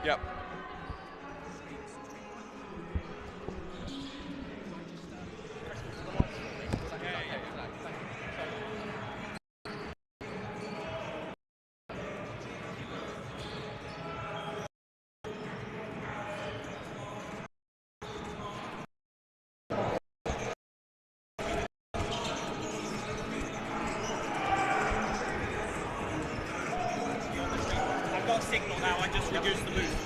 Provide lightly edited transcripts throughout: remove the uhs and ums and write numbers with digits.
Yep. I've got signal now, I just reduced the boost.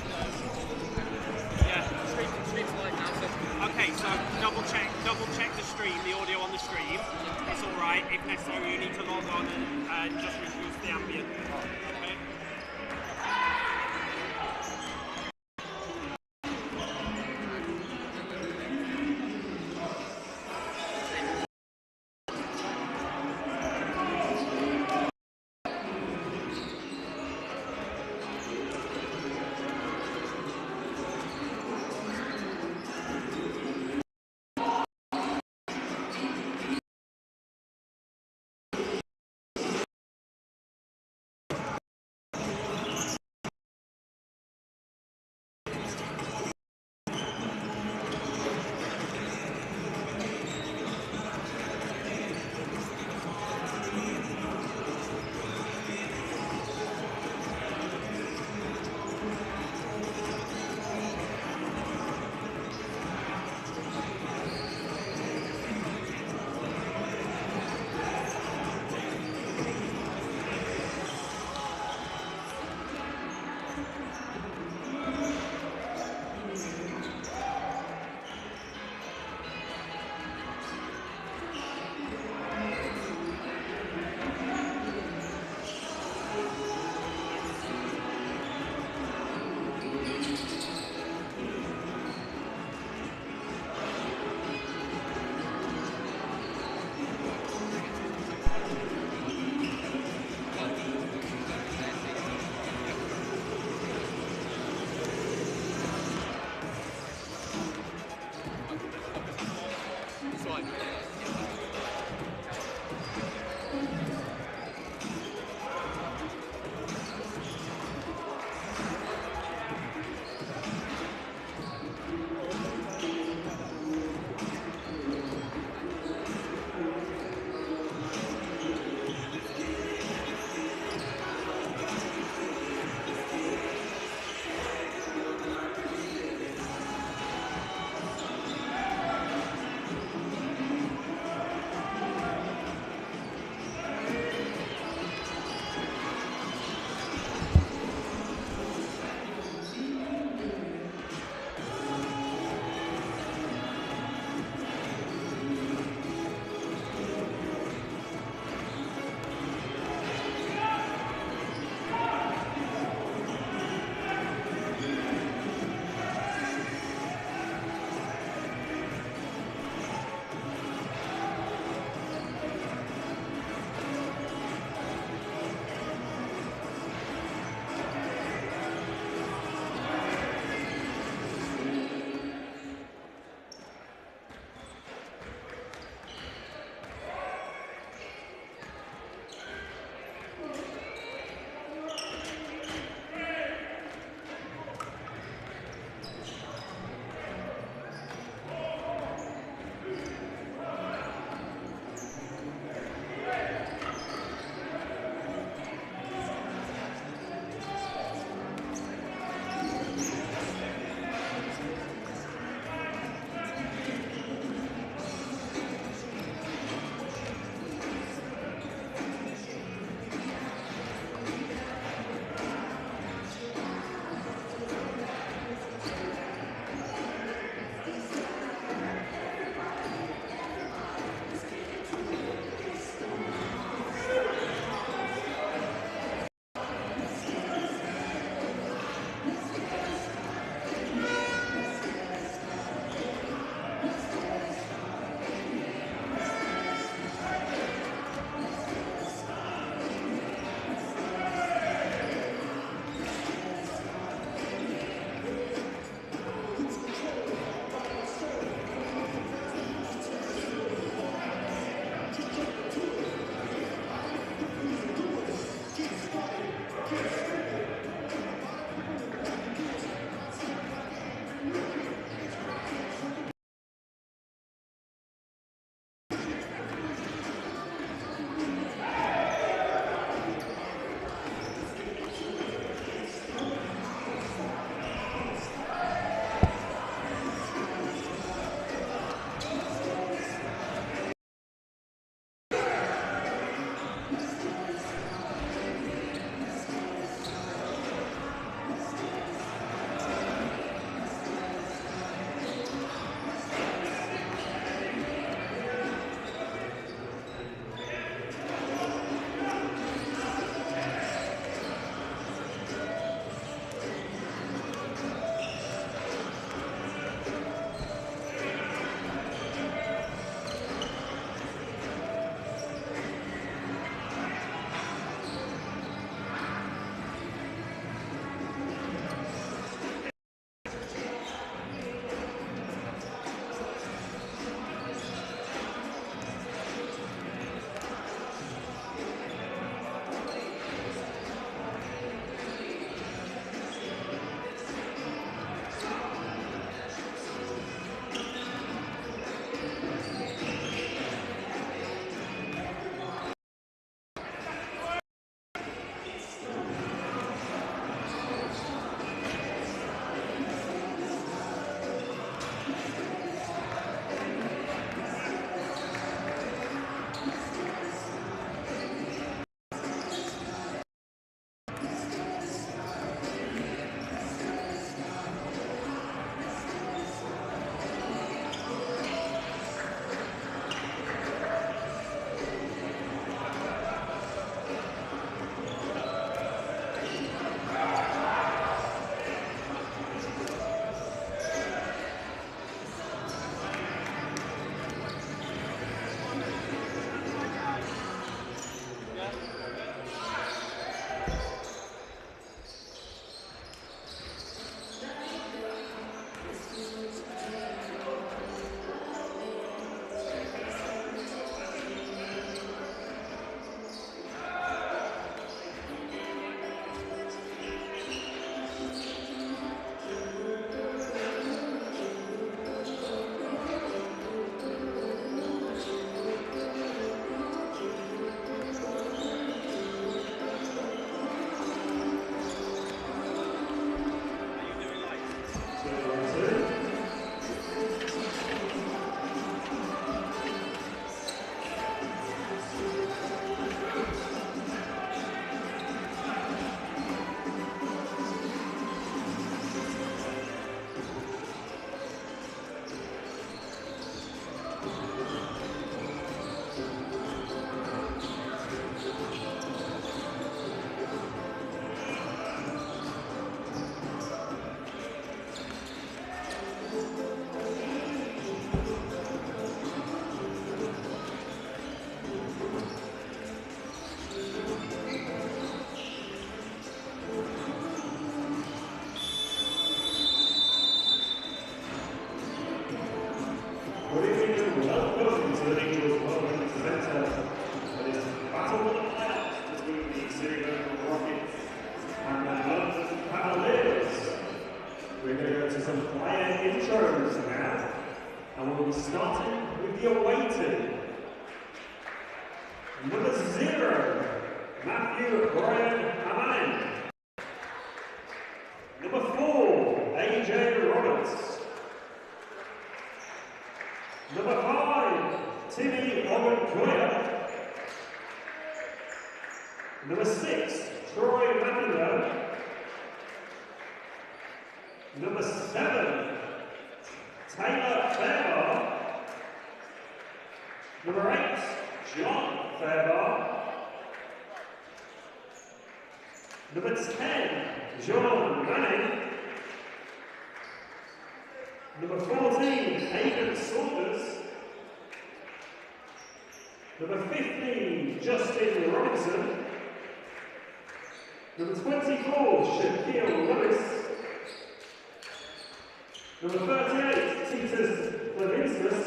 Yeah. Stream's live now, so. Okay, so double check the stream, the audio on the stream. It's alright, if necessary you need to log on and just reduce the ambient. Okay? we're starting with the away team. Number 0, Matthew Brian Amain. Number 4, AJ Roberts. Number 5, Timmy Ogunkoya. Number 6, Troy Mackendale. Number 7, Taylor Fairbar. Number 8, John Fairbar. Number 10, John Manning. Number 14, Aidan Saunders. Number 15, Justin Robinson. Number 24, Shaquille Lewis. Number 38, Titus Levinskus.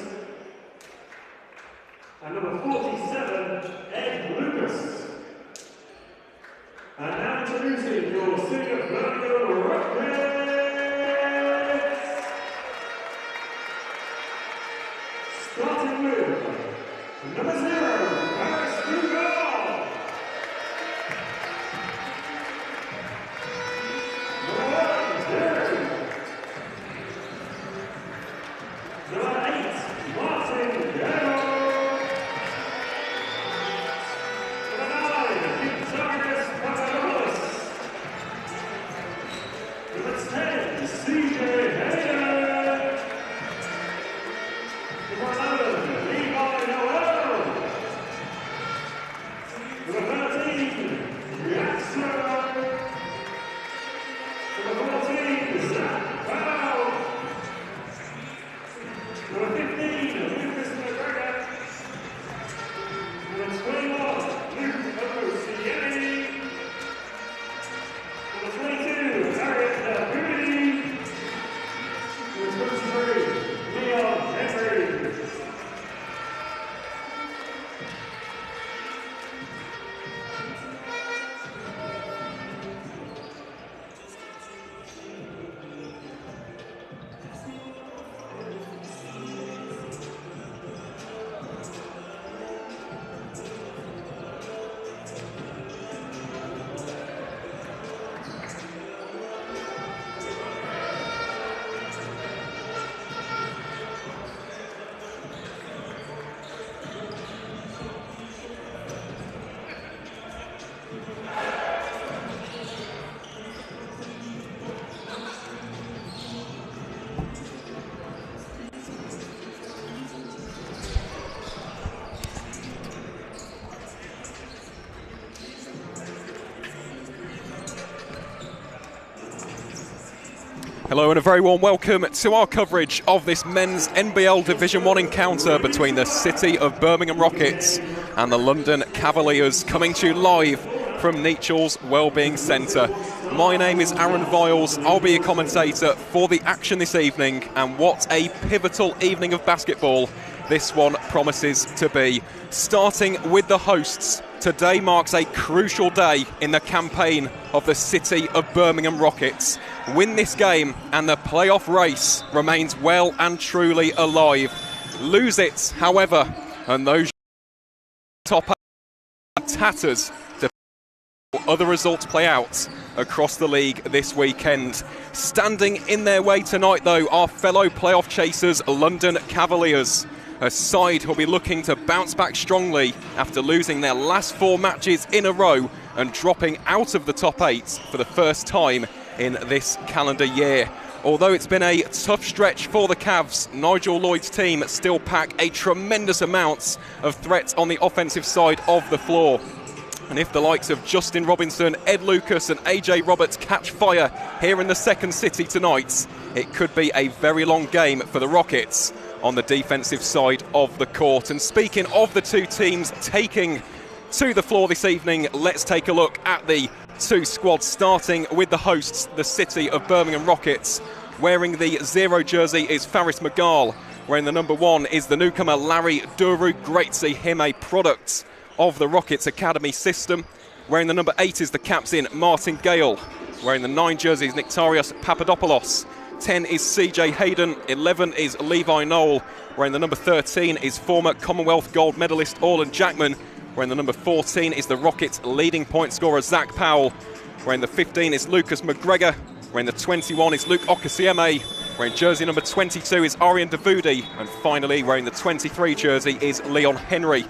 And number 47, Ed Lucas. And now introducing your City of Birmingham Rockets. Starting with number 0, Paris Rugal. Number 1, Derek. Number 8, Martin Gale. Number 9, Victorious Papadopoulos. Number 10, CJ Hayden. Number 11, Levi Noel. Number 13, Reaction. Number 14, Zach Powell. Number 15, Lucas McGregor. Number 21, Luke Oceani. Number 22, Harriet Moody. Number 23, Leon Henry. Hello and a very warm welcome to our coverage of this men's NBL Division 1 encounter between the City of Birmingham Rockets and the London Cavaliers, coming to you live from Nechel's Wellbeing Centre. My name is Aaron Viles. I'll be a commentator for the action this evening, and what a pivotal evening of basketball this one promises to be. Starting with the hosts, today marks a crucial day in the campaign of the City of Birmingham Rockets. Win this game and the playoff race remains well and truly alive. Lose it, however, and those top tatters to other results play out across the league this weekend. Standing in their way tonight, though, are fellow playoff chasers, London Cavaliers. A side who'll be looking to bounce back strongly after losing their last 4 matches in a row and dropping out of the top 8 for the first time in this calendar year. Although it's been a tough stretch for the Cavs, Nigel Lloyd's team still pack a tremendous amount of threat on the offensive side of the floor. And if the likes of Justin Robinson, Ed Lucas and AJ Roberts catch fire here in the second city tonight, it could be a very long game for the Rockets on the defensive side of the court. And speaking of the two teams taking to the floor this evening, let's take a look at the two squads, starting with the hosts, the City of Birmingham Rockets. Wearing the 0 jersey is Faris Magal. Wearing the number 1 is the newcomer Larry Duru. Great to see him, a product of the Rockets Academy system. Wearing the number 8 is the captain Martin Gale. Wearing the 9 jersey is Nectarios Papadopoulos. 10 is CJ Hayden, 11 is Levi Knoll. Wearing the number 13 is former Commonwealth gold medalist Orlan Jackman. Wearing the number 14 is the Rockets' leading point scorer Zach Powell. Wearing the 15 is Lucas McGregor. Wearing the 21 is Luke Okasieme. Wearing jersey number 22 is Aryan Davudi. And finally, wearing the 23 jersey is Leon Henry.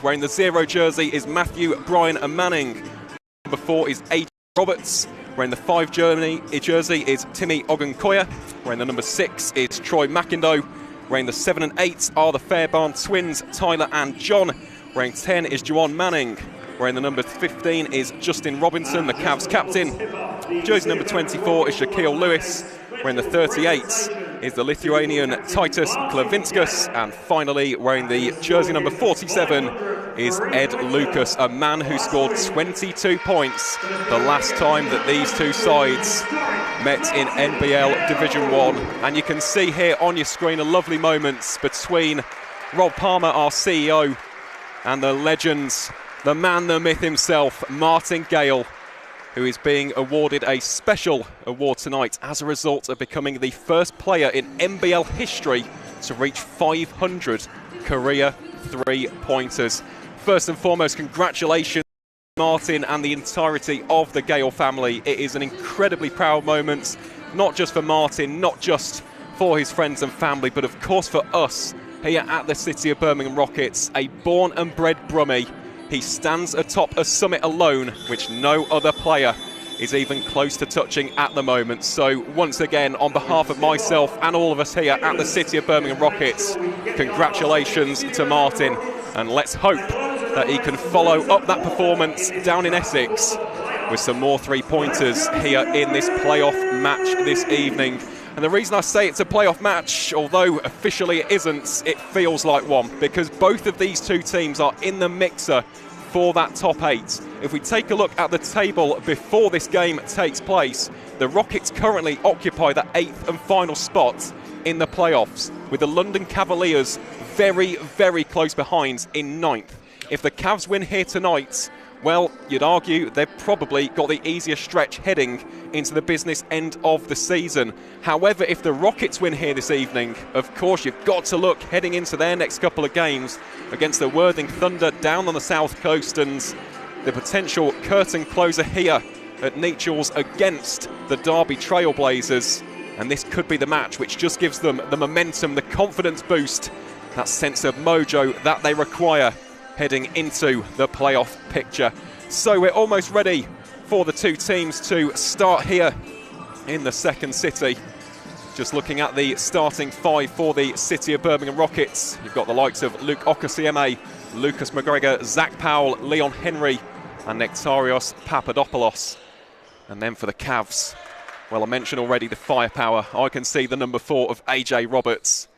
Wearing the 0 jersey is Matthew Bryan Manning. Number 4 is AJ Roberts. Wearing the 5 jersey is Timmy Ogunkoya. Wearing the number 6 is Troy McIndoe. Wearing the 7 and 8 are the Fairbairn twins, Tyler and John. Wearing 10 is Juwan Manning. Wearing the number 15 is Justin Robinson, the Cavs captain. Jersey number 24 is Shaquille Lewis. Wearing the 38 is the Lithuanian Titus Klavinskas. And finally, wearing the jersey number 47 is Ed Lucas, a man who scored 22 points the last time that these two sides met in NBL Division 1. And you can see here on your screen a lovely moment between Rob Palmer, our CEO, and the legends, the man, the myth himself, Martin Gale, who is being awarded a special award tonight as a result of becoming the first player in NBL history to reach 500 career three-pointers. First and foremost, congratulations, Martin and the entirety of the Gale family. It is an incredibly proud moment, not just for Martin, not just for his friends and family, but of course for us here at the City of Birmingham Rockets, a born and bred Brummie. He stands atop a summit alone, which no other player is even close to touching at the moment. So once again, on behalf of myself and all of us here at the City of Birmingham Rockets, congratulations to Martin, and let's hope that he can follow up that performance down in Essex with some more three-pointers here in this playoff match this evening. And the reason I say it's a playoff match, although officially it isn't, it feels like one, because both of these two teams are in the mixer for that top 8. If we take a look at the table before this game takes place, the Rockets currently occupy the 8th and final spot in the playoffs, with the London Cavaliers very, very close behind in 9th. If the Cavs win here tonight, well, you'd argue they've probably got the easier stretch heading into the business end of the season. However, if the Rockets win here this evening, of course you've got to look heading into their next couple of games against the Worthing Thunder down on the south coast, and the potential curtain closer here at Nechells against the Derby Trailblazers. And this could be the match which just gives them the momentum, the confidence boost, that sense of mojo that they require heading into the playoff picture. So we're almost ready for the two teams to start here in the second city. Just looking at the starting 5 for the City of Birmingham Rockets, you've got the likes of Luke Okasieme, Lucas McGregor, Zach Powell, Leon Henry and Nektarios Papadopoulos. And then for the Cavs, well, I mentioned already the firepower. I can see the number 4 of AJ Roberts.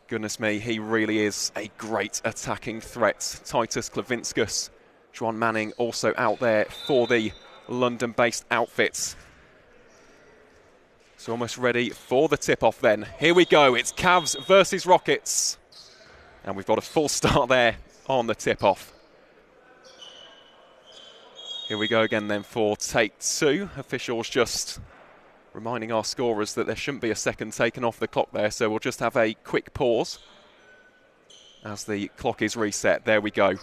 Goodness me, he really is a great attacking threat. Titus Klavinskas, Juwan Manning also out there for the London-based outfits. So almost ready for the tip-off then. Here we go, it's Cavs versus Rockets. And we've got a full start there on the tip-off. Here we go again then for take 2. Officials just reminding our scorers that there shouldn't be a second taken off the clock there, so we'll just have a quick pause as the clock is reset. There we go.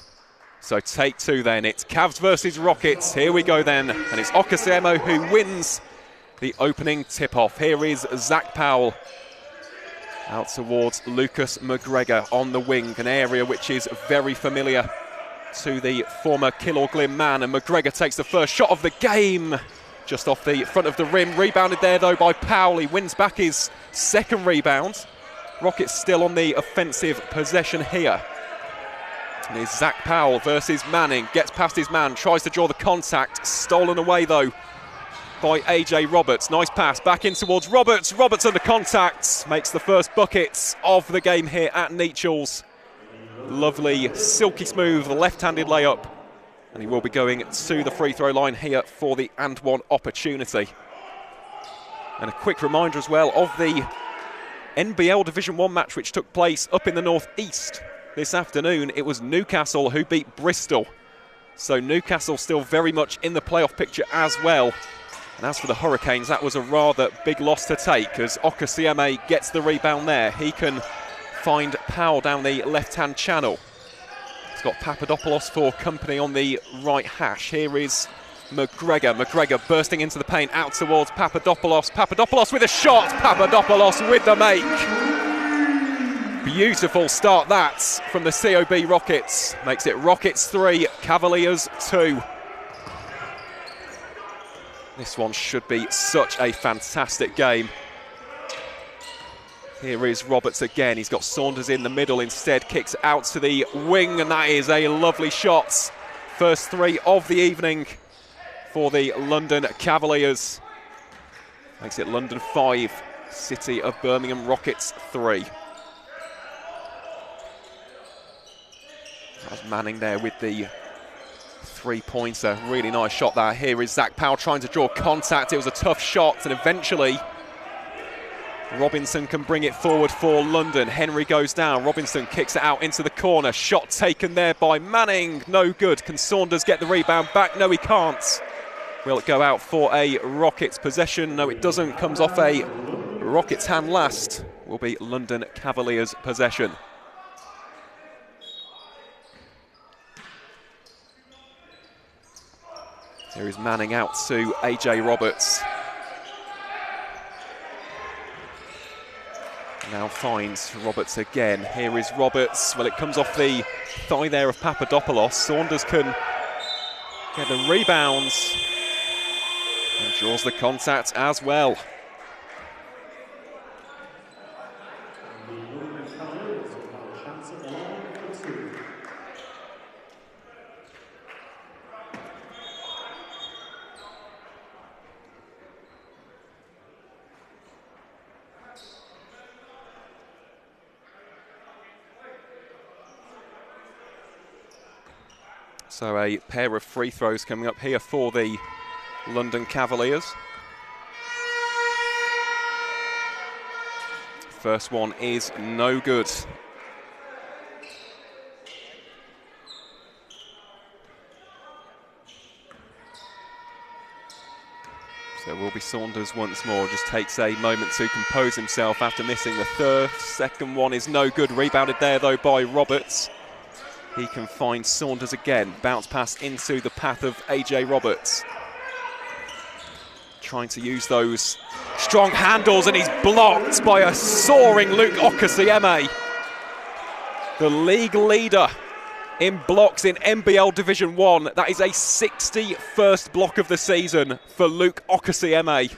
So take 2 then, it's Cavs versus Rockets. Here we go then, and it's Okasieme who wins the opening tip-off. Here is Zach Powell out towards Lucas McGregor on the wing, an area which is very familiar to the former Kill-or-Glim man, and McGregor takes the first shot of the game. Just off the front of the rim, rebounded there though by Powell. He wins back his second rebound. Rockets still on the offensive possession here. And it's Zach Powell versus Manning. Gets past his man, tries to draw the contact. Stolen away though by AJ Roberts. Nice pass back in towards Roberts. Roberts under contact. Makes the first buckets of the game here at Nechells. Lovely, silky smooth, left-handed layup. And he will be going to the free throw line here for the and one opportunity. And a quick reminder as well of the NBL Division 1 match which took place up in the northeast this afternoon. It was Newcastle who beat Bristol So Newcastle still very much in the playoff picture as well. And as for the Hurricanes, that was a rather big loss to take as Okasieme gets the rebound there. He can find Powell down the left-hand channel. He's got Papadopoulos for company on the right hash. Here is McGregor. McGregor bursting into the paint out towards Papadopoulos. Papadopoulos with a shot. Papadopoulos with the make. Beautiful start that from the COB Rockets. Makes it Rockets 3, Cavaliers 2. This one should be such a fantastic game. Here is Roberts again. He's got Saunders in the middle instead. Kicks out to the wing, and that is a lovely shot. First 3 of the evening for the London Cavaliers. Makes it London 5, City of Birmingham Rockets 3. That was Manning there with the 3-pointer. Really nice shot there. Here is Zach Powell trying to draw contact. It was a tough shot, and eventually Robinson can bring it forward for London. Henry goes down. Robinson kicks it out into the corner. Shot taken there by Manning. No good. Can Saunders get the rebound back? No, he can't. Will it go out for a Rockets possession? No, it doesn't. Comes off a Rockets hand last. Will be London Cavaliers possession. Here is Manning out to AJ Roberts. Now finds Roberts again. Here is Roberts. Well, it comes off the thigh there of Papadopoulos. Saunders can get the rebounds and draws the contact as well. So a pair of free throws coming up here for the London Cavaliers. First one is no good. So it will be Saunders once more. Just takes a moment to compose himself after missing the third. Second one is no good. Rebounded there though by Roberts. He can find Saunders again. Bounce pass into the path of AJ Roberts. Trying to use those strong handles, and he's blocked by a soaring Luke Okasieme. The league leader in blocks in NBL Division 1. That is a 61st block of the season for Luke Okasieme.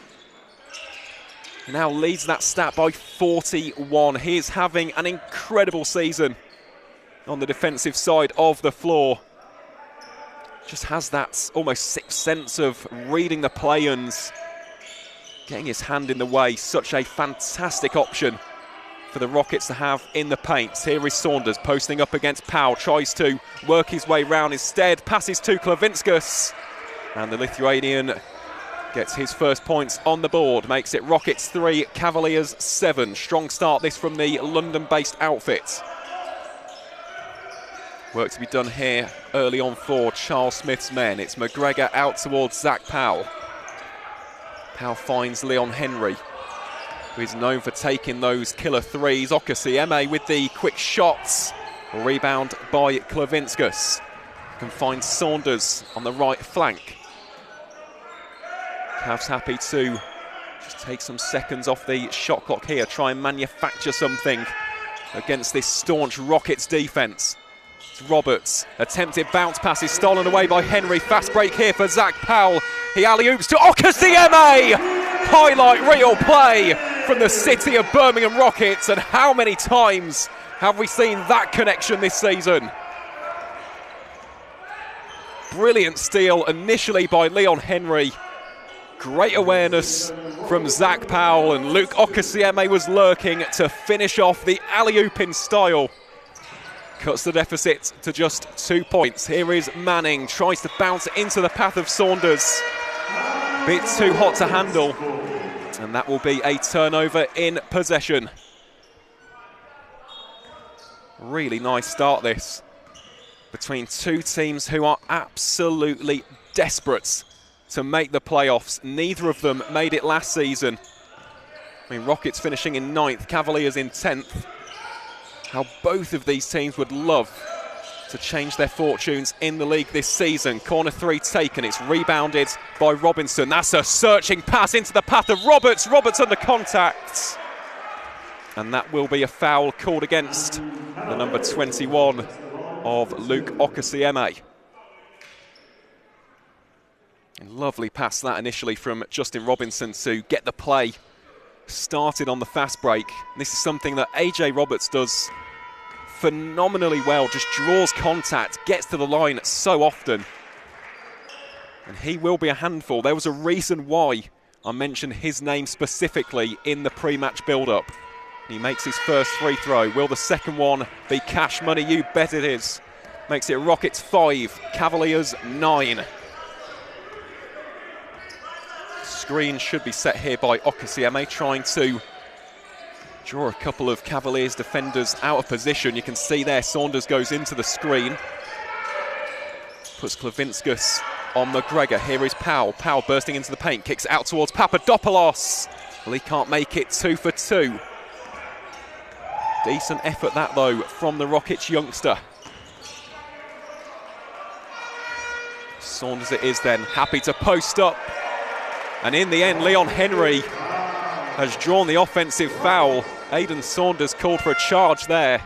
He now leads that stat by 41. He is having an incredible season on the defensive side of the floor. Just has that almost sixth sense of reading the play and getting his hand in the way. Such a fantastic option for the Rockets to have in the paint. Here is Saunders posting up against Powell. Tries to work his way round instead. Passes to Klavinskas. And the Lithuanian gets his first points on the board. Makes it Rockets 3, Cavaliers 7. Strong start this from the London-based outfit. Work to be done here early on for Charles Smith's men. It's McGregor out towards Zach Powell. Powell finds Leon Henry, who is known for taking those killer threes. Okasieme with the quick shots. Rebound by Klavinskas. Can find Saunders on the right flank. Cavs happy to just take some seconds off the shot clock here. Try and manufacture something against this staunch Rockets defence. Roberts, attempted bounce pass is stolen away by Henry. Fast break here for Zach Powell. He alley-oops to Okasieme! Highlight reel play from the City of Birmingham Rockets, and how many times have we seen that connection this season? Brilliant steal initially by Leon Henry. Great awareness from Zach Powell, and Luke Okasieme was lurking to finish off the alley-oop in style. Cuts the deficit to just 2 points. Here is Manning, tries to bounce it into the path of Saunders. Bit too hot to handle, and that will be a turnover in possession. Really nice start this between two teams who are absolutely desperate to make the playoffs. Neither of them made it last season. I mean, Rockets finishing in 9th, Cavaliers in 10th. How both of these teams would love to change their fortunes in the league this season. Corner 3 taken, it's rebounded by Robinson. That's a searching pass into the path of Roberts. Roberts under contact. And that will be a foul called against the number 21 of Luke Okasieme. Lovely pass that initially from Justin Robinson to get the play started on the fast break. This is something that AJ Roberts does phenomenally well, just draws contact, gets to the line so often. And he will be a handful. There was a reason why I mentioned his name specifically in the pre-match build-up. He makes his first free throw. Will the second one be cash money? You bet it is. Makes it Rockets 5, Cavaliers 9. Screen should be set here by Okasieme, trying to draw a couple of Cavaliers defenders out of position. You can see there Saunders goes into the screen. Puts Klavinskas on McGregor. Here is Powell. Powell bursting into the paint. Kicks out towards Papadopoulos. Well, he can't make it. 2 for 2. Decent effort that, though, from the Rockets youngster. Saunders it is then. Happy to post up. And in the end, Leon Henry has drawn the offensive foul. Aidan Saunders called for a charge there.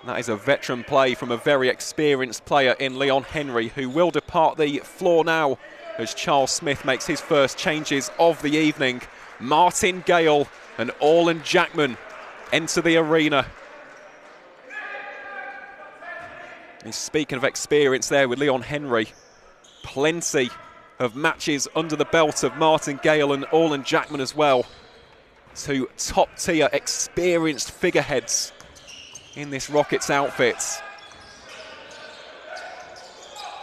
And that is a veteran play from a very experienced player in Leon Henry, who will depart the floor now as Charles Smith makes his first changes of the evening. Martin Gale and Orland Jackman enter the arena. And speaking of experience there with Leon Henry, plenty of matches under the belt of Martin Gale and Orland Jackman as well. Two top-tier experienced figureheads in this Rockets outfit.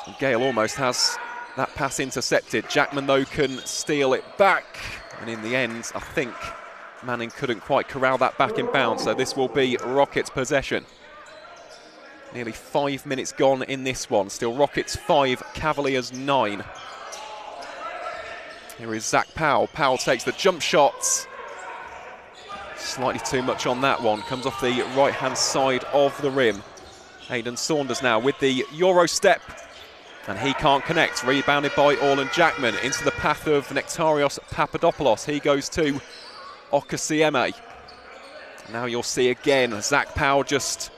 And Gale almost has that pass intercepted. Jackman, though, can steal it back. And in the end, I think Manning couldn't quite corral that back in bounds, so this will be Rockets possession. Nearly 5 minutes gone in this one. Still Rockets 5, Cavaliers 9. Here is Zach Powell. Powell takes the jump shot. Slightly too much on that one. Comes off the right-hand side of the rim. Aidan Saunders now with the Euro step. And he can't connect. Rebounded by Orland Jackman into the path of Nektarios Papadopoulos. He goes to Okasieme. Now you'll see again Zach Powell just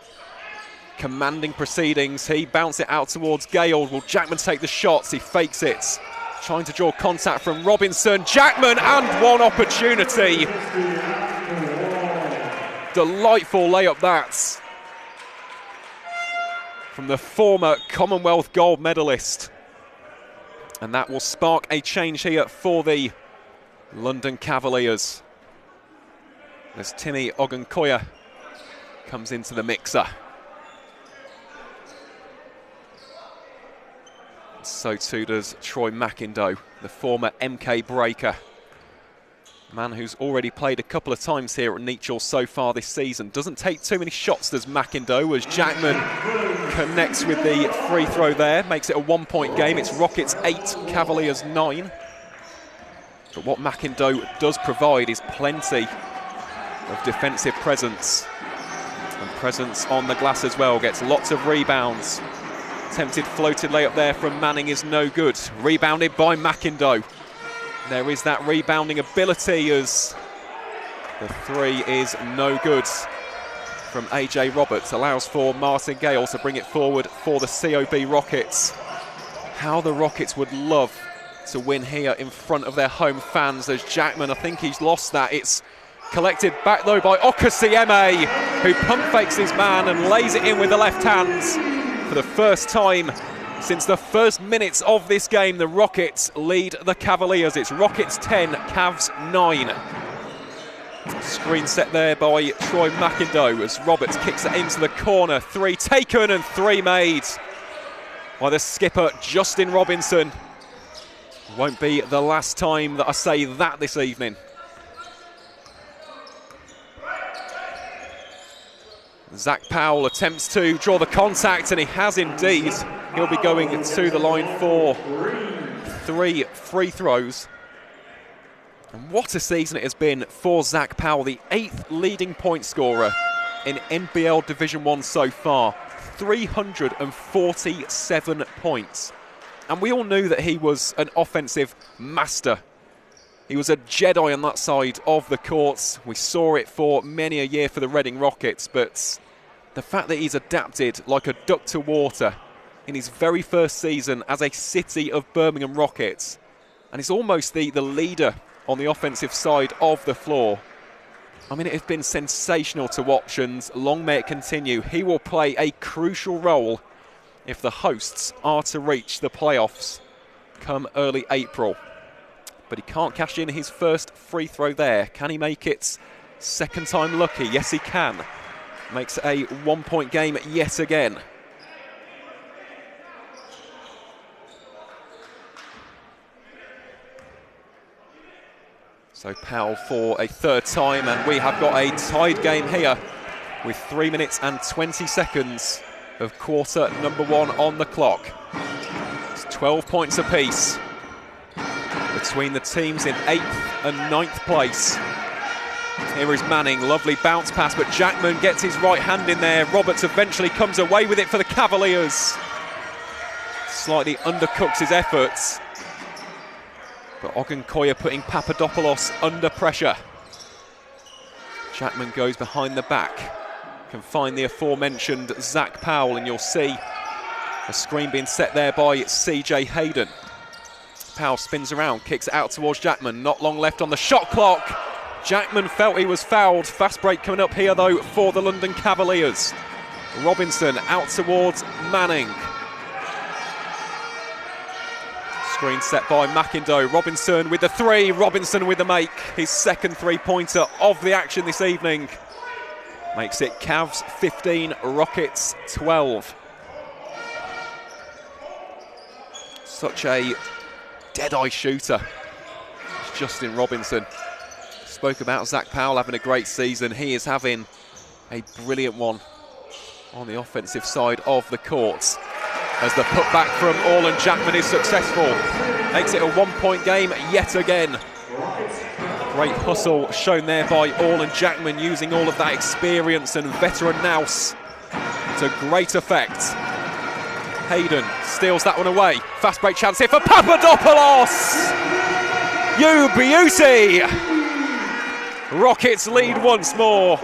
commanding proceedings. He bounces it out towards Gale. Will Jackman take the shots? He fakes it. Trying to draw contact from Robinson. Jackman, and one opportunity. Delightful layup that from the former Commonwealth gold medalist. And that will spark a change here for the London Cavaliers, as Timmy Ogunkoya comes into the mixer. So too does Troy McIndoe, the former MK breaker. Man who's already played a couple of times here at Nietzsche so far this season. Doesn't take too many shots, does McIndoe, as Jackman connects with the free throw there. Makes it a 1-point game. It's Rockets 8, Cavaliers 9. But what McIndoe does provide is plenty of defensive presence. And presence on the glass as well. Gets lots of rebounds. Attempted floated layup there from Manning is no good. Rebounded by McIndoe. There is that rebounding ability as the three is no good from AJ Roberts. Allows for Martin Gale to bring it forward for the COB Rockets. How the Rockets would love to win here in front of their home fans, as Jackman, I think he's lost that. It's collected back though by Okasieme, who pump fakes his man and lays it in with the left hand. For the first time since the first minutes of this game, the Rockets lead the Cavaliers. It's Rockets 10, Cavs 9. Screen set there by Troy McIndoe as Roberts kicks it into the corner. 3 taken and 3 made by the skipper, Justin Robinson. Won't be the last time that I say that this evening. Zach Powell attempts to draw the contact, and he has indeed. He'll be going to the line for 3 free throws. And what a season it has been for Zach Powell, the 8th leading point scorer in NBL Division 1 so far. 347 points. And we all knew that he was an offensive master. He was a Jedi on that side of the courts. We saw it for many a year for the Reading Rockets, but the fact that he's adapted like a duck to water in his very first season as a City of Birmingham Rockets, and he's almost the leader on the offensive side of the floor. I mean, it has been sensational to watch, and long may it continue. He will play a crucial role if the hosts are to reach the playoffs come early April. But he can't cash in his first free throw there. Can he make it second time lucky? Yes, he can. Makes it a 1-point game yet again. So Powell for a third time, and we have got a tied game here with 3 minutes and 20 seconds of quarter number 1 on the clock. It's 12 points apiece between the teams in 8th and 9th place. Here is Manning, lovely bounce pass, but Jackman gets his right hand in there. Roberts eventually comes away with it for the Cavaliers. Slightly undercooks his efforts. But Ogunkoya putting Papadopoulos under pressure. Jackman goes behind the back. Can find the aforementioned Zach Powell, and you'll see a screen being set there by CJ Hayden. Powell spins around, kicks it out towards Jackman. Not long left on the shot clock. Jackman felt he was fouled. Fast break coming up here though for the London Cavaliers. Robinson out towards Manning. Screen set by McIndoe. Robinson with the 3. Robinson with the make. His second 3-pointer of the action this evening. Makes it Cavs 15, Rockets 12. Such a dead-eye shooter. It's Justin Robinson. Spoke about Zach Powell having a great season. He is having a brilliant one on the offensive side of the court. As the putback from Orland Jackman is successful. Makes it a 1-point game yet again. Great hustle shown there by Orland Jackman, using all of that experience and veteran nous to great effect. Hayden steals that one away. Fast break chance here for Papadopoulos! You beauty! Rockets lead once more.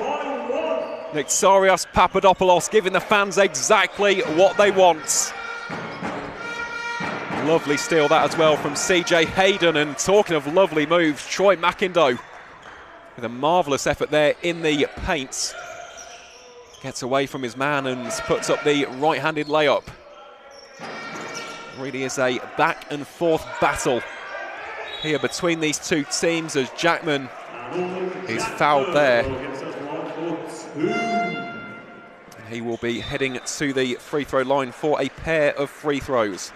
Niktarios Papadopoulos giving the fans exactly what they want. Lovely steal that as well from CJ Hayden. And talking of lovely moves, Troy McIndoe with a marvellous effort there in the paint. Gets away from his man and puts up the right-handed layup. Really is a back and forth battle here between these two teams, as Jackman is fouled there. He will be heading to the free throw line for a pair of free throws.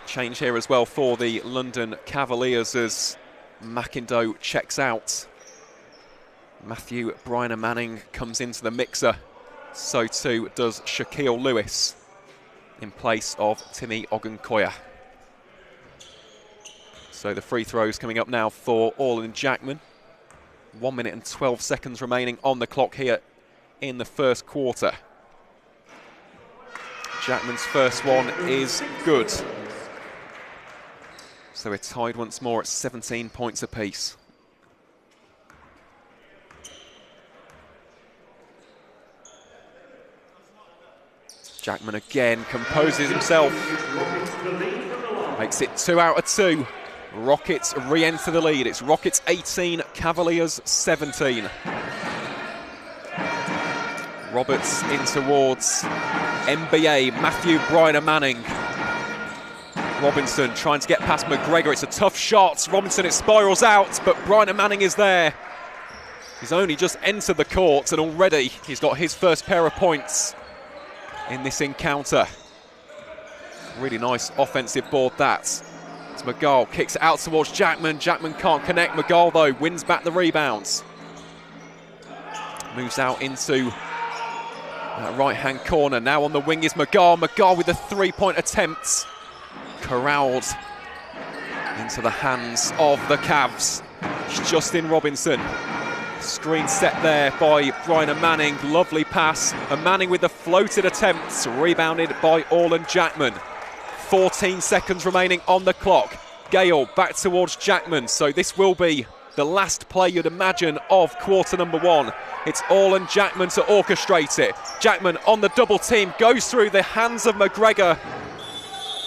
Change here as well for the London Cavaliers as McIndoe checks out. Matthew Bryner Manning comes into the mixer. So too does Shaquille Lewis in place of Timmy Ogunkoya. So the free throws coming up now for Orland Jackman. 1 minute and 12 seconds remaining on the clock here in the first quarter. Jackman's first one is good. So we're tied once more at 17 points apiece. Jackman again composes himself. Makes it 2 out of 2. Rockets re-enter the lead. It's Rockets 18, Cavaliers 17. Roberts in towards NBA, Matthew Bryner Manning. Robinson trying to get past McGregor. It's a tough shot. Robinson, it spirals out, but Bryner Manning is there. He's only just entered the court and already he's got his first pair of points in this encounter. Really nice offensive board that. It's McGall kicks it out towards Jackman. Jackman can't connect. McGall, though, wins back the rebounds. Moves out into that right-hand corner. Now on the wing is McGall. McGall with the three-point attempt. Corralled into the hands of the Cavs. It's Justin Robinson. Screen set there by Brian and Manning. Lovely pass. And Manning with the floated attempts. Rebounded by Orland Jackman. 14 seconds remaining on the clock. Gale back towards Jackman. So this will be the last play you'd imagine of quarter number one. It's Orland Jackman to orchestrate it. Jackman on the double team goes through the hands of McGregor.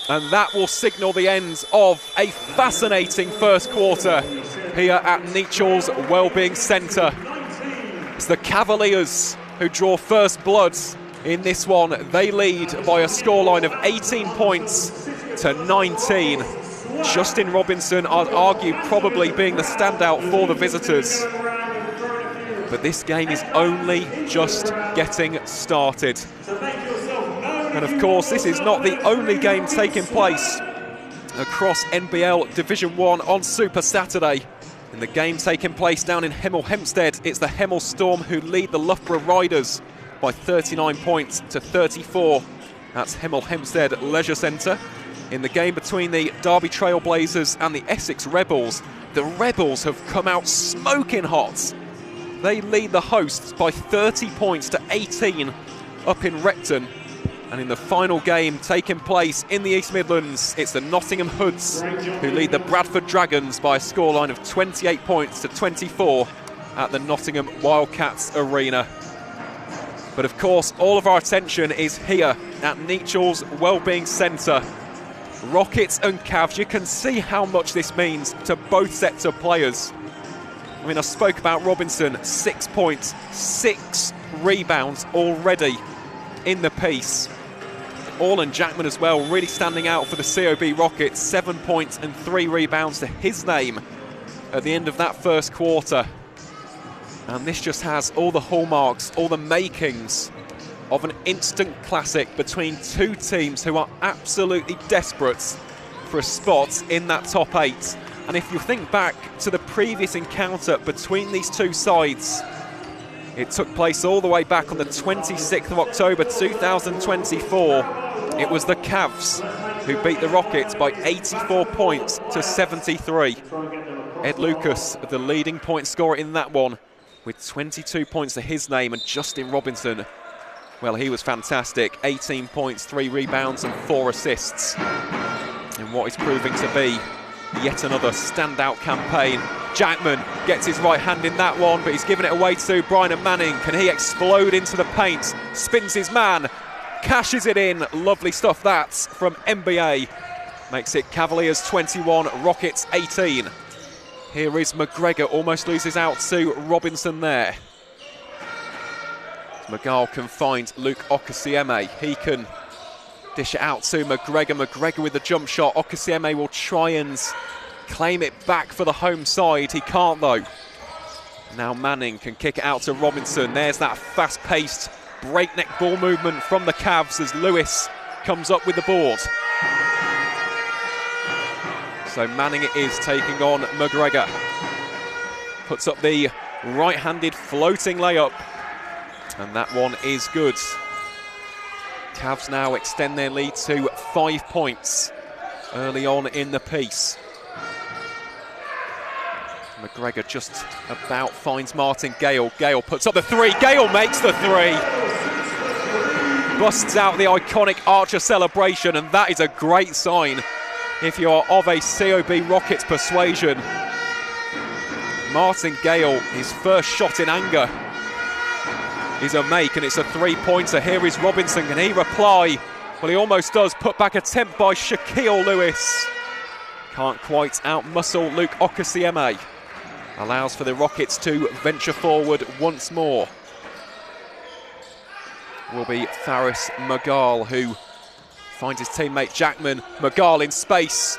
And that will signal the end of a fascinating first quarter here at Nechel's Wellbeing Centre. It's the Cavaliers who draw first blood in this one. They lead by a scoreline of 18 points to 19. Justin Robinson, I'd argue, probably being the standout for the visitors. But this game is only just getting started. And of course, this is not the only game taking place across NBL Division 1 on Super Saturday. In the game taking place down in Hemel Hempstead, it's the Hemel Storm who lead the Loughborough Riders by 39 points to 34. That's Hemel Hempstead Leisure Centre. In the game between the Derby Trailblazers and the Essex Rebels, the Rebels have come out smoking hot. They lead the hosts by 30 points to 18 up in Repton. And in the final game taking place in the East Midlands, it's the Nottingham Hoods who lead the Bradford Dragons by a scoreline of 28 points to 24 at the Nottingham Wildcats Arena. But of course, all of our attention is here at Nechel's Wellbeing Centre. Rockets and Cavs, you can see how much this means to both sets of players. I mean, I spoke about Robinson, 6 points, 6 rebounds already in the piece. Orland Jackman as well, really standing out for the COB Rockets, 7 points and 3 rebounds to his name at the end of that first quarter. And this just has all the hallmarks, all the makings of an instant classic between two teams who are absolutely desperate for a spot in that top 8. And if you think back to the previous encounter between these two sides, it took place all the way back on the 26th of October 2024. It was the Cavs who beat the Rockets by 84 points to 73. Ed Lucas, the leading point scorer in that one, with 22 points to his name, and Justin Robinson, well, he was fantastic. 18 points, 3 rebounds and 4 assists in what is proving to be yet another standout campaign. Jackman gets his right hand in that one, but he's given it away to Brian and Manning. Can he explode into the paint? Spins his man, cashes it in. Lovely stuff that from NBA. Makes it Cavaliers 21, Rockets 18. Here is McGregor, almost loses out to Robinson there. McGall can find Luke Okasieme. He can dish it out to McGregor. McGregor with the jump shot. Okasieme will try and claim it back for the home side. He can't though. Now Manning can kick it out to Robinson. There's that fast-paced breakneck ball movement from the Cavs as Lewis comes up with the board. So Manning it is taking on McGregor. Puts up the right-handed floating layup. And that one is good. Cavs now extend their lead to 5 points early on in the piece. McGregor just about finds Martin Gale. Gale puts up the 3. Gale makes the 3. Busts out the iconic Archer celebration, and that is a great sign if you are of a COB Rockets persuasion. Martin Gale, his first shot in anger is a make, and it's a 3-pointer. Here is Robinson. Can he reply? Well, he almost does. Put back attempt by Shaquille Lewis. Can't quite outmuscle Luke Okasieme. Allows for the Rockets to venture forward once more. Will be Faris McGall, who finds his teammate Jackman. McGall in space.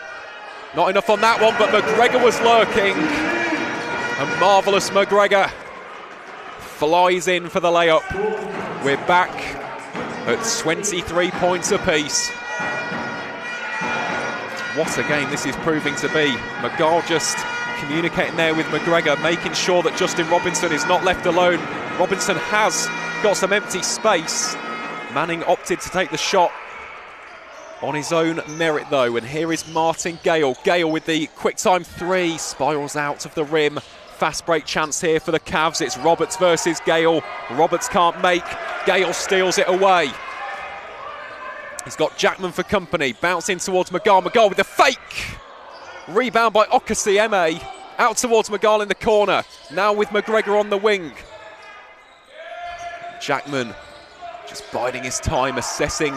Not enough on that one, but McGregor was lurking. A marvellous McGregor flies in for the layup. We're back at 23 points apiece. What a game this is proving to be. McGall just communicating there with McGregor, making sure that Justin Robinson is not left alone. Robinson has got some empty space. Manning opted to take the shot on his own merit though, and here is Martin Gale. Gale with the quick time three, spirals out of the rim. Fast break chance here for the Cavs. It's Roberts versus Gale. Roberts can't make, Gale steals it away. He's got Jackman for company, bouncing towards McGall. McGall with the fake. Rebound by Okasieme, out towards McGall in the corner. Now with McGregor on the wing. Jackman just biding his time, assessing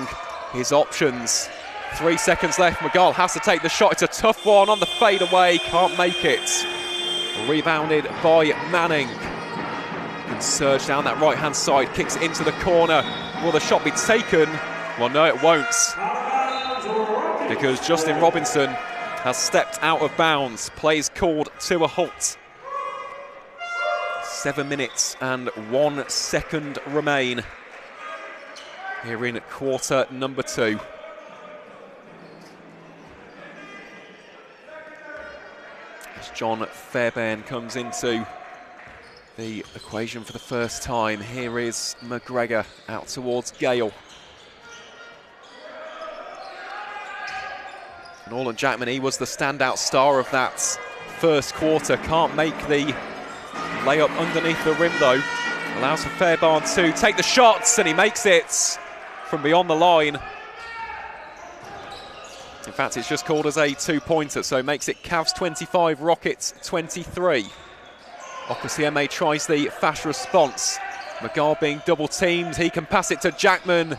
his options. 3 seconds left, McGall has to take the shot. It's a tough one on the fade away, can't make it. Rebounded by Manning. Can surge down that right hand side, kicks it into the corner. Will the shot be taken? Well, no, it won't, because Justin Robinson has stepped out of bounds. Play's called to a halt. 7 minutes and 1 second remain here in quarter number 2. As John Fairbairn comes into the equation for the first time, here is McGregor out towards Gale. Nolan Jackman, he was the standout star of that first quarter. Can't make the layup underneath the rim though. Allows for Fairbairn to take the shots, and he makes it from beyond the line. In fact, it's just called as a 2-pointer, so makes it Cavs 25, Rockets 23. Okasieme tries the fast response. McGall being double teamed, he can pass it to Jackman.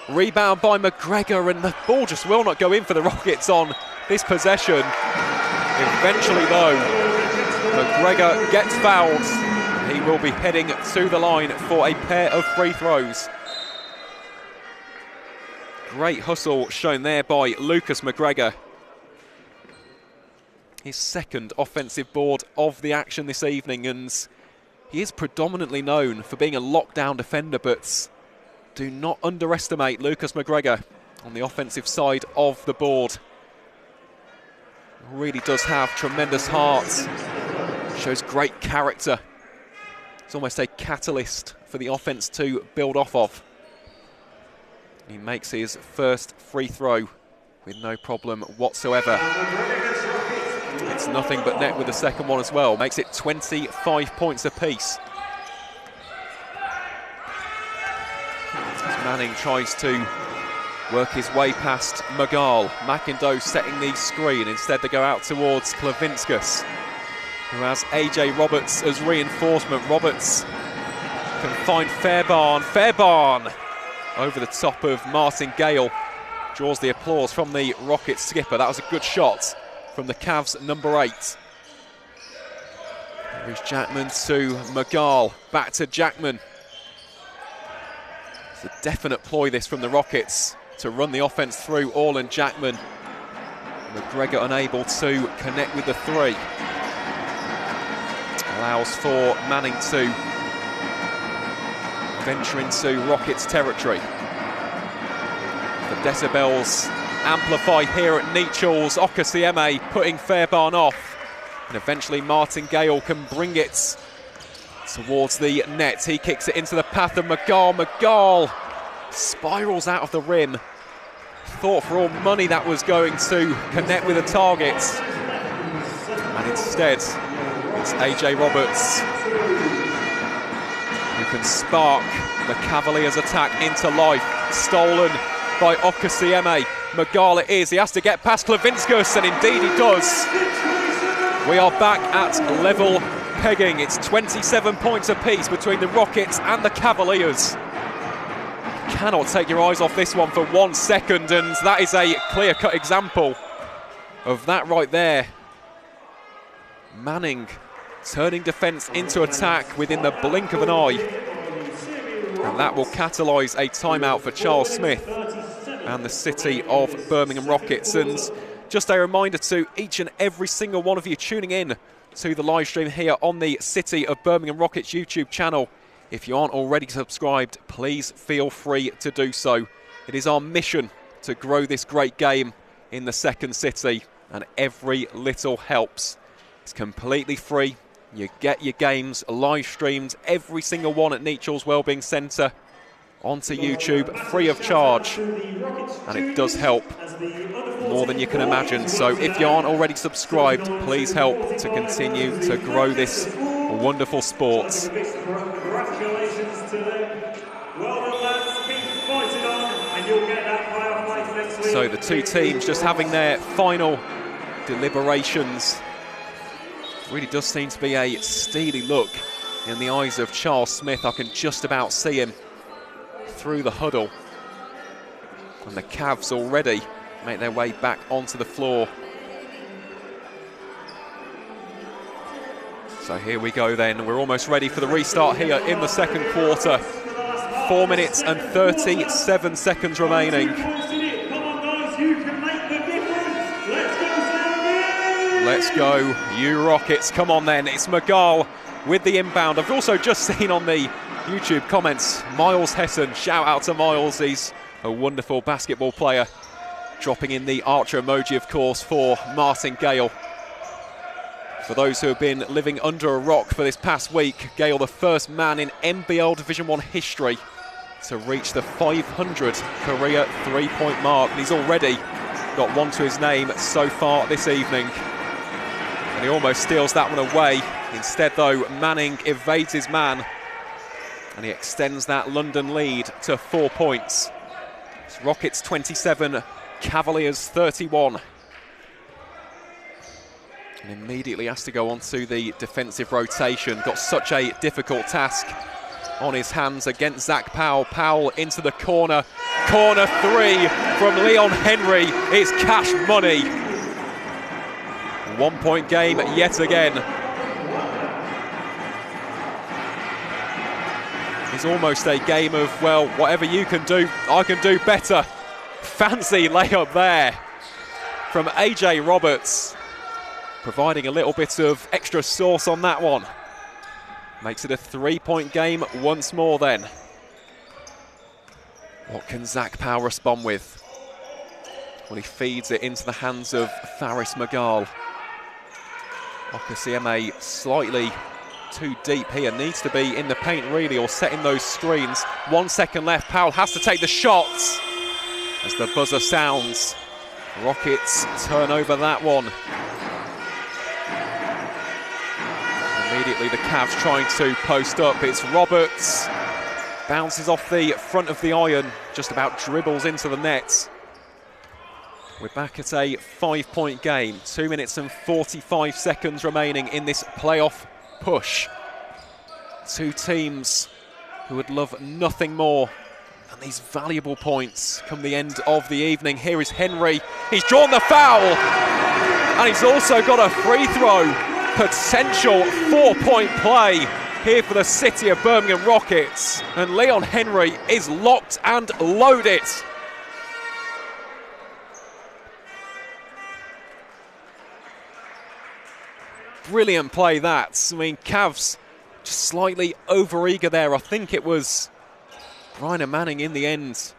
Rebound by McGregor, and the ball just will not go in for the Rockets on this possession. Eventually though, McGregor gets fouled. He will be heading to the line for a pair of free throws. Great hustle shown there by Lucas McGregor. His second offensive board of the action this evening, and he is predominantly known for being a lockdown defender, but do not underestimate Lucas McGregor on the offensive side of the board. Really does have tremendous heart, shows great character. He's almost a catalyst for the offense to build off of. He makes his first free throw with no problem whatsoever. It's nothing but net with the second one as well. Makes it 25 points apiece. As Manning tries to work his way past McGall. McIndoe setting the screen. Instead they go out towards Klavinskas, who has AJ Roberts as reinforcement. Roberts can find Fairbairn. Fairbairn over the top of Martin Gale. Draws the applause from the Rockets skipper. That was a good shot from the Cavs number 8. Here's Jackman to McGall. Back to Jackman. It's a definite ploy this from the Rockets to run the offense through Orland Jackman. McGregor unable to connect with the three. Allows for Manning to venture into Rockets territory. The decibels amplify here at Nechel's. Okasieme putting Fairbairn off, and eventually Martin Gale can bring it towards the net. He kicks it into the path of McGall. McGall spirals out of the rim. Thought for all money that was going to connect with the target, and instead it's AJ Roberts who can spark the Cavaliers attack into life. Stolen by Okasieme. McGall it is, he has to get past Klavinskas, and indeed he does. We are back at level pegging. It's 27 points apiece between the Rockets and the Cavaliers. Cannot take your eyes off this one for 1 second, and that is a clear-cut example of that right there. Manning turning defence into attack within the blink of an eye, and that will catalyse a timeout for Charles Smith and the City of Birmingham Rockets. And just a reminder to each and every single one of you tuning in to the live stream here on the City of Birmingham Rockets YouTube channel, if you aren't already subscribed, please feel free to do so. It is our mission to grow this great game in the second city, and every little helps. It's completely free. You get your games live streamed, every single one at Nechel's Wellbeing Centre onto YouTube, free of charge, and it does help more than you can imagine. So if you aren't already subscribed, please help to continue to grow this wonderful sport. Congratulations to them. Well done, lads. Keep fighting on, and you'll get that playoff place next week. So the two teams just having their final deliberations. Really does seem to be a steely look in the eyes of Charles Smith. I can just about see him through the huddle. And the Cavs already make their way back onto the floor. So here we go then. We're almost ready for the restart here in the second quarter. 4 minutes and 37 seconds remaining. Let's go, you Rockets. Come on then. It's McGall with the inbound. I've also just seen on the YouTube comments, Miles Hessen. Shout out to Miles. He's a wonderful basketball player. Dropping in the Archer emoji, of course, for Martin Gale. For those who have been living under a rock for this past week, Gale, the first man in NBL Division 1 history to reach the 500 career three-point mark. And he's already got one to his name so far this evening. And he almost steals that one away. Instead, though, Manning evades his man, and he extends that London lead to 4 points. It's Rockets 27, Cavaliers 31. And immediately has to go on to the defensive rotation. Got such a difficult task on his hands against Zach Powell. Powell into the corner. Corner three from Leon Henry. It's cash money. 1 point game yet again. It's almost a game of, well, whatever you can do, I can do better. Fancy layup there from AJ Roberts, providing a little bit of extra sauce on that one. Makes it a 3-point game once more then. What can Zach Powell respond with? Well, he feeds it into the hands of Faris McGall. Okasieme slightly too deep here. Needs to be in the paint really, or setting those screens. 1 second left. Powell has to take the shots as the buzzer sounds. Rockets turn over that one. Immediately the Cavs trying to post up. It's Roberts. Bounces off the front of the iron. Just about dribbles into the net. We're back at a 5-point game. 2 minutes and 45 seconds remaining in this playoff push. Two teams who would love nothing more than these valuable points come the end of the evening. Here is Henry. He's drawn the foul, and he's also got a free throw. Potential 4-point play here for the City of Birmingham Rockets, and Leon Henry is locked and loaded. Brilliant play that. I mean, Cavs just slightly over-eager there. I think it was Brian Manning in the end.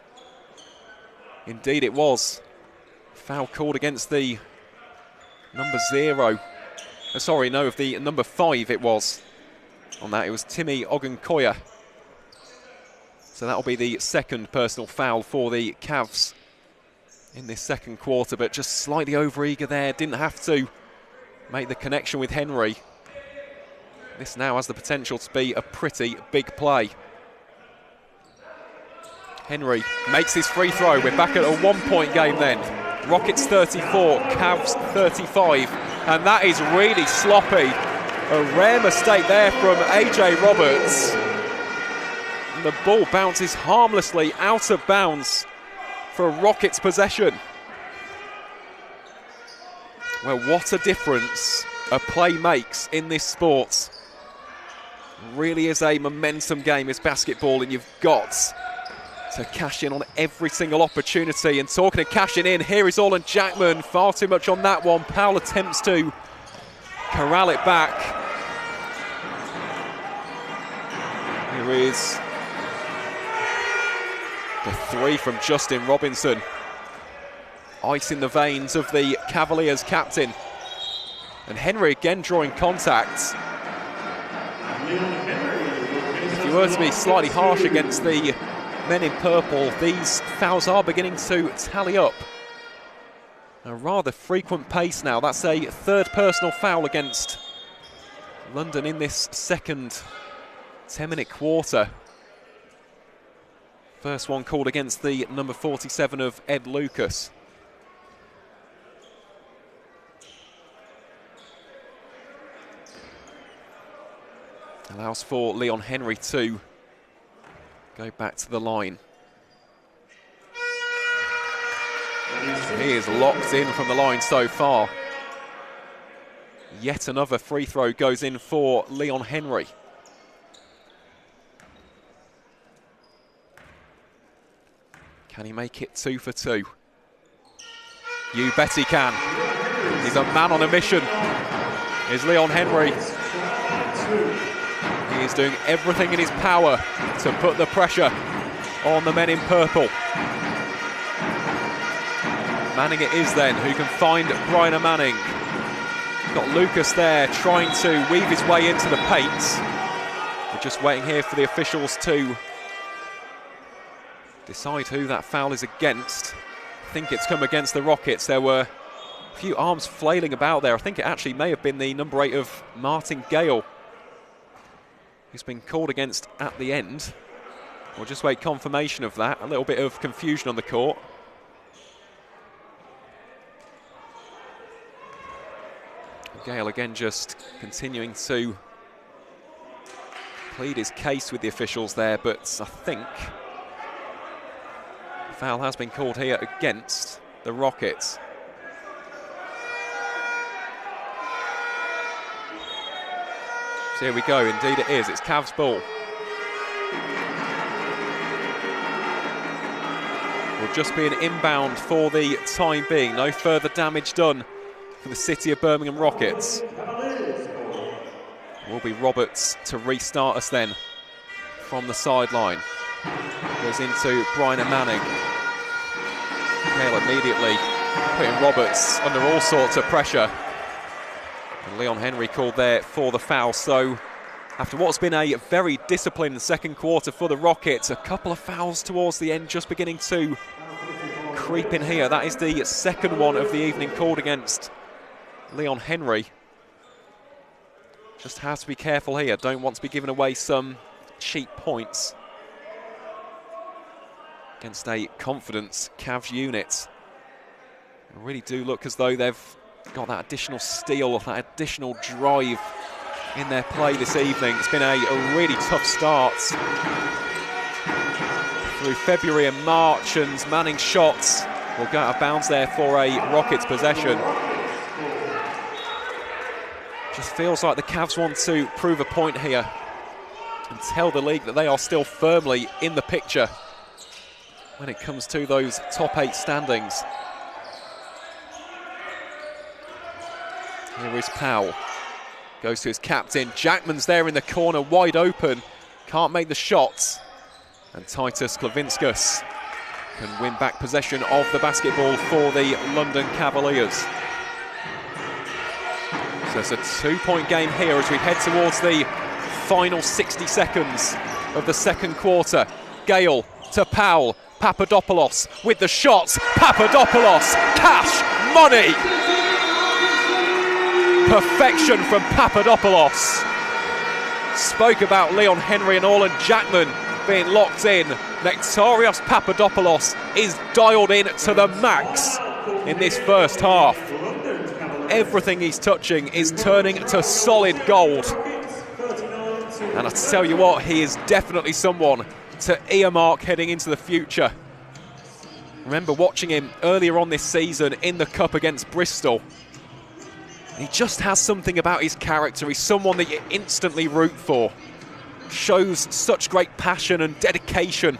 Indeed it was. Foul called against the number 0. Oh, sorry, no, of the number 5 it was. On that, it was Timmy Ogunkoya. So that'll be the second personal foul for the Cavs in this second quarter, but just slightly over-eager there. Didn't have to make the connection with Henry. This now has the potential to be a pretty big play. Henry makes his free throw. We're back at a 1-point game then. Rockets 34, Cavs 35. And that is really sloppy. A rare mistake there from AJ Roberts. And the ball bounces harmlessly out of bounds for Rockets possession. Well, what a difference a play makes in this sport. It really is a momentum game, it's basketball, and you've got to cash in on every single opportunity. And talking of cashing in, here is Orland Jackman. Far too much on that one. Powell attempts to corral it back. Here is the 3 from Justin Robinson. ice in the veins of the Cavaliers captain. And Henry again drawing contact. If you were to be slightly harsh against the men in purple, these fouls are beginning to tally up. A rather frequent pace now. That's a third personal foul against London in this second 10-minute quarter. First one called against the number 47 of Ed Lucas. Allows for Leon Henry to go back to the line. He is locked in from the line so far. Yet another free throw goes in for Leon Henry. Can he make it 2 for 2? You bet he can. He's a man on a mission, is Leon Henry. He is doing everything in his power to put the pressure on the men in purple. Manning it is then, who can find Brian Manning. Got Lucas there trying to weave his way into the paint. We're just waiting here for the officials to decide who that foul is against. I think it's come against the Rockets. There were a few arms flailing about there. I think it actually may have been the number 8 of Martin Gale who's been called against at the end. We'll just wait confirmation of that. A little bit of confusion on the court. Gale again just continuing to plead his case with the officials there, but I think the foul has been called here against the Rockets. So here we go, indeed it is, it's Cavs ball. Will just be an inbound for the time being, no further damage done for the City of Birmingham Rockets. Will be Roberts to restart us then from the sideline. Goes into Brian Manning. Gale immediately putting Roberts under all sorts of pressure. And Leon Henry called there for the foul. So after what's been a very disciplined second quarter for the Rockets, a couple of fouls towards the end just beginning to creep in here. That is the second one of the evening called against Leon Henry. Just has to be careful here. Don't want to be giving away some cheap points against a confident Cavs unit. They really do look as though they've got that additional steal, that additional drive in their play this evening. It's been a really tough start through February and March, and Manning's shots will go out of bounds there for a Rockets possession. Just feels like the Cavs want to prove a point here and tell the league that they are still firmly in the picture when it comes to those top 8 standings. Here is Powell. Goes to his captain. Jackman's there in the corner, wide open. Can't make the shots. And Titus Klavinskas can win back possession of the basketball for the London Cavaliers. So it's a 2-point game here as we head towards the final 60 seconds of the second quarter. Gale to Powell. Papadopoulos with the shots. Papadopoulos, cash, money. Perfection from Papadopoulos. Spoke about Leon Henry and all, and Jackman being locked in. Nectarios Papadopoulos is dialed in to the max in this first half. Everything he's touching is turning to solid gold. And I tell you what, he is definitely someone to earmark heading into the future. Remember watching him earlier on this season in the Cup against Bristol. He just has something about his character. He's someone that you instantly root for. Shows such great passion and dedication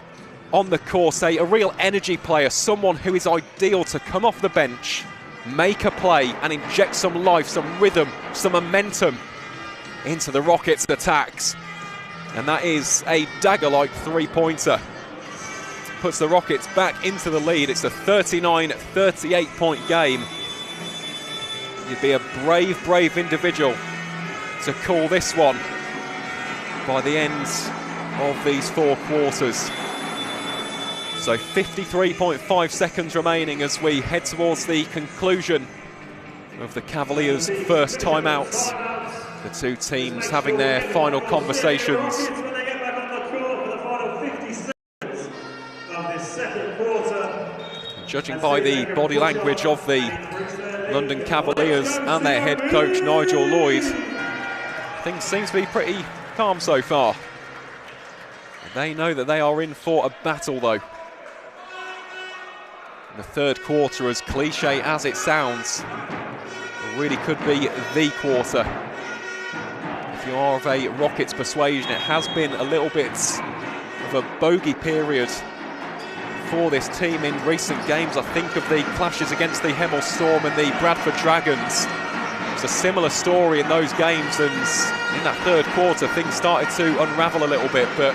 on the course. A real energy player, someone who is ideal to come off the bench, make a play and inject some life, some rhythm, some momentum into the Rockets' attacks. And that is a dagger-like three-pointer. puts the Rockets back into the lead. It's a 39-38 point game. You'd be a brave, brave individual to call this one by the end of these 4 quarters. So 53.5 seconds remaining as we head towards the conclusion of the Cavaliers' first timeouts. The two teams having their final conversations. Judging by the body language of the London Cavaliers and their head coach Nigel Lloyd, things seem to be pretty calm so far. They know that they are in for a battle though. The third quarter, as cliche as it sounds, really could be the quarter. If you are of a Rockets persuasion, it has been a little bit of a bogey period for this team in recent games. I think of the clashes against the Hemel Storm and the Bradford Dragons. It was a similar story in those games, and in that third quarter things started to unravel a little bit. But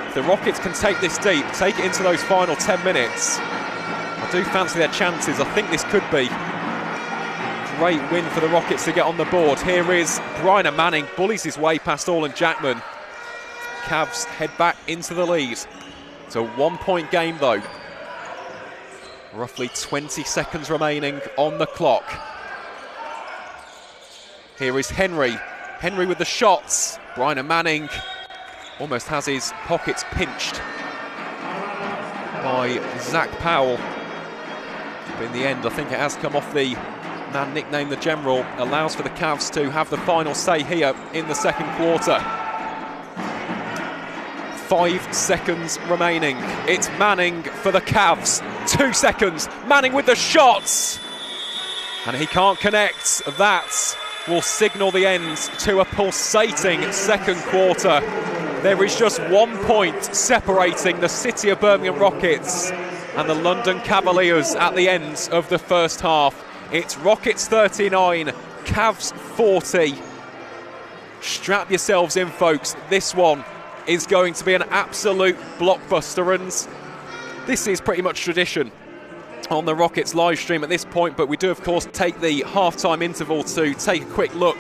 if the Rockets can take this deep, take it into those final 10 minutes, I do fancy their chances. I think this could be a great win for the Rockets to get on the board. Here is Bryna Manning, bullies his way past Orlan Jackman. Cavs head back into the lead. It's a 1 point game though. Roughly 20 seconds remaining on the clock. Here is Henry. Henry with the shots. Bryna Manning almost has his pockets pinched by Zach Powell. But in the end, I think it has come off the man nicknamed the General. Allows for the Cavs to have the final say here in the second quarter. 5 seconds remaining. It's Manning for the Cavs. 2 seconds. Manning with the shots. And he can't connect. That will signal the end to a pulsating second quarter. There is just 1 point separating the City of Birmingham Rockets and the London Cavaliers at the end of the first half. It's Rockets 39, Cavs 40. Strap yourselves in, folks. This one is going to be an absolute blockbuster, and this is pretty much tradition on the Rockets live stream at this point. But we do of course take the halftime interval to take a quick look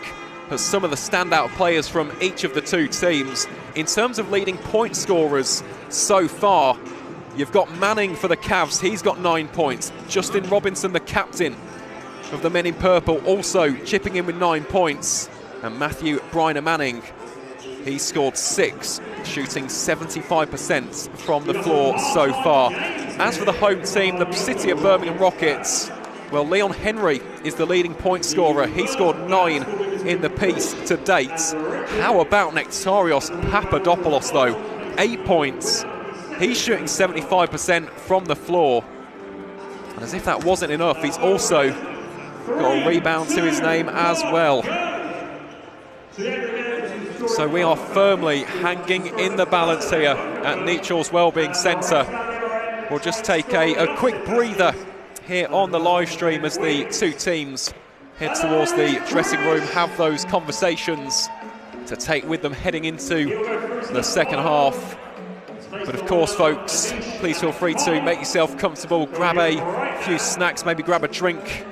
at some of the standout players from each of the two teams. In terms of leading point scorers so far, you've got Manning for the Cavs. He's got 9 points. Justin Robinson, the captain of the men in purple, also chipping in with 9 points. And Matthew Bryna Manning, he scored 6, shooting 75% from the floor so far. As for the home team, the City of Birmingham Rockets, well, Leon Henry is the leading point scorer. He scored 9 in the piece to date. How about Nektarios Papadopoulos though? 8 points. He's shooting 75% from the floor. And as if that wasn't enough, he's also got a rebound to his name as well. So we are firmly hanging in the balance here at Nechel's Wellbeing Centre. We'll just take a quick breather here on the live stream as the two teams head towards the dressing room, have those conversations to take with them heading into the second half. But of course, folks, please feel free to make yourself comfortable, grab a few snacks, maybe grab a drink.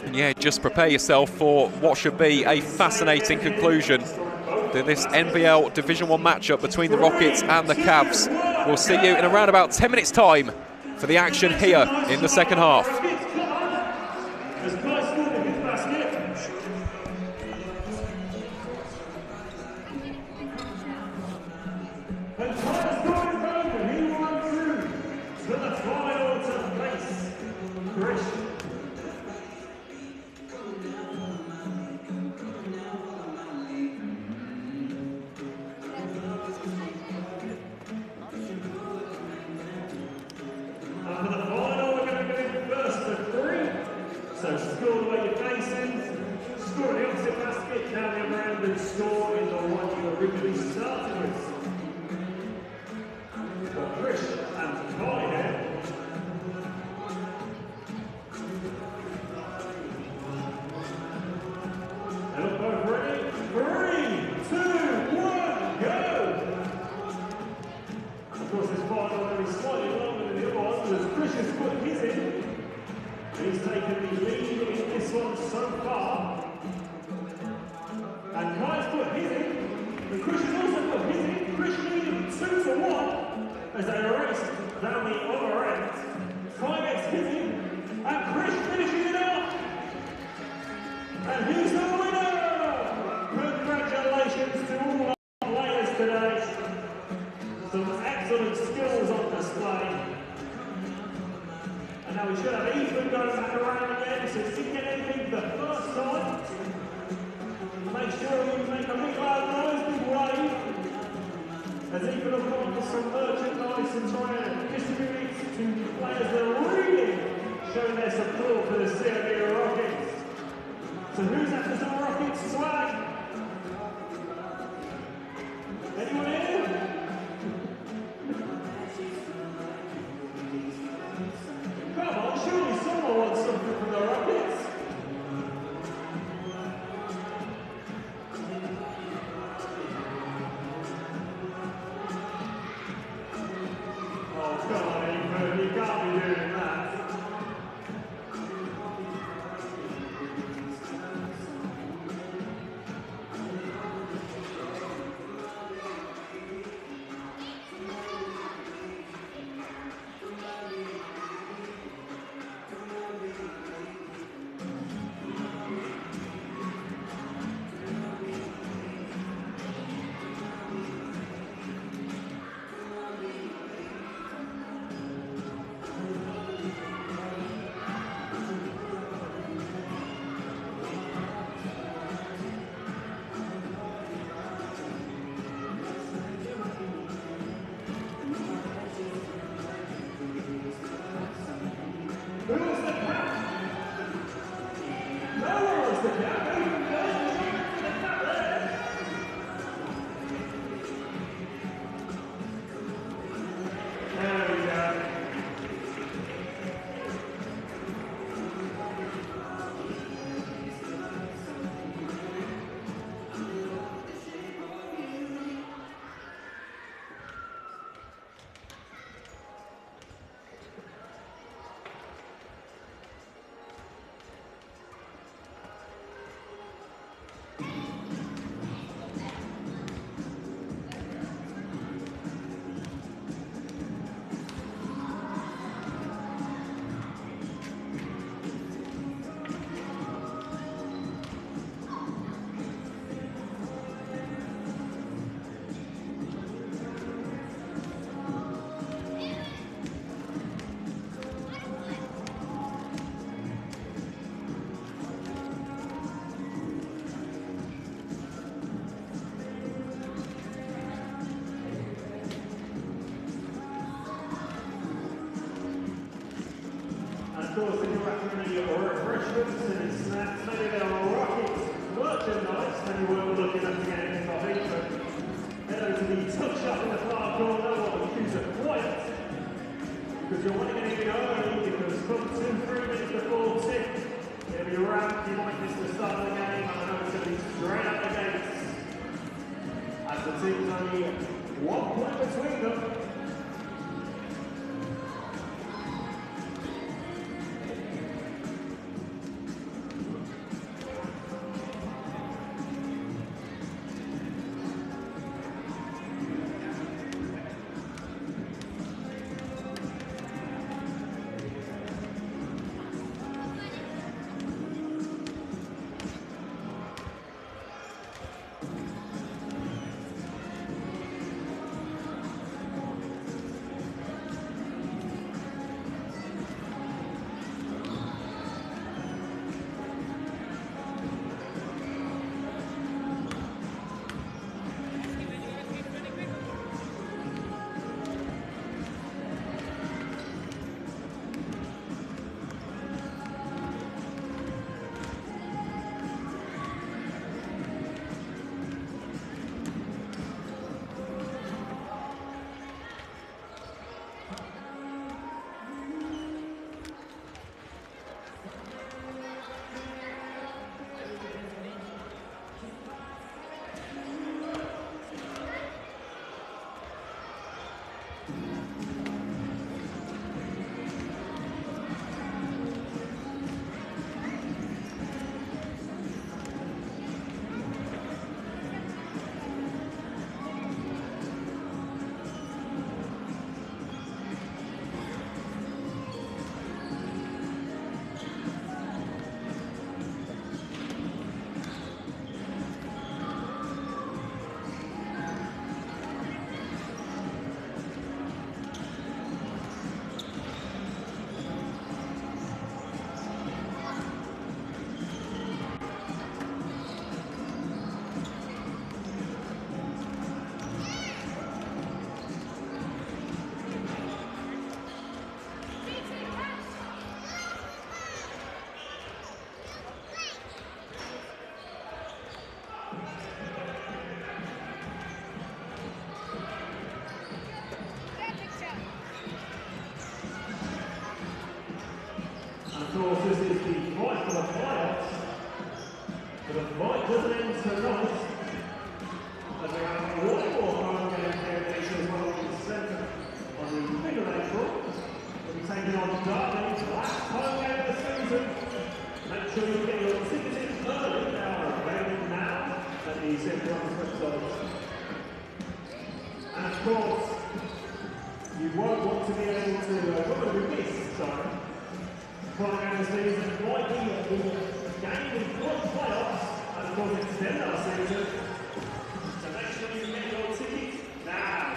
And yeah, just prepare yourself for what should be a fascinating conclusion to this NBL Division 1 matchup between the Rockets and the Cavs. We'll see you in around about 10 minutes time for the action here in the second half. He's taken the lead in this one so far. And Kai's put his in. And Chris has also put his in. Chris leading 2-1 as they race down the other end. Kai gets his in. And Chris finishes it off. And he's the winner! Congratulations to all our players today. Some excellent skills on display. And now we should have Ethan go back around again, so if you get anything the first time, make sure you make a big loud noise, big wave. As Ethan will come with some merchandise and try and distribute it to players that are really showing their support for the Cavaliers Rockets. So who's after some Rockets swag? Anyone here? Come on, surely someone wants something from the Rockets. Oh, come on, Ethan, you can't be doing that. Of course, if you're after any refreshments and snacks, maybe there are Rockets merchandise, then you will be looking at getting coffee. But head over to the tuck shop in the far corner while the queues are quiet. Because you're wanting anything early, because come 2-3 minutes before tip, it'll be wrapped, you might miss the start of the game, and I know it's going to be straight out the gates. As the team's only 1 point between them. You won't want to be able to, won't be missed, sorry. Flying out the season might be the game with club playoffs, and of course extend our season. So make sure you get your ticket now.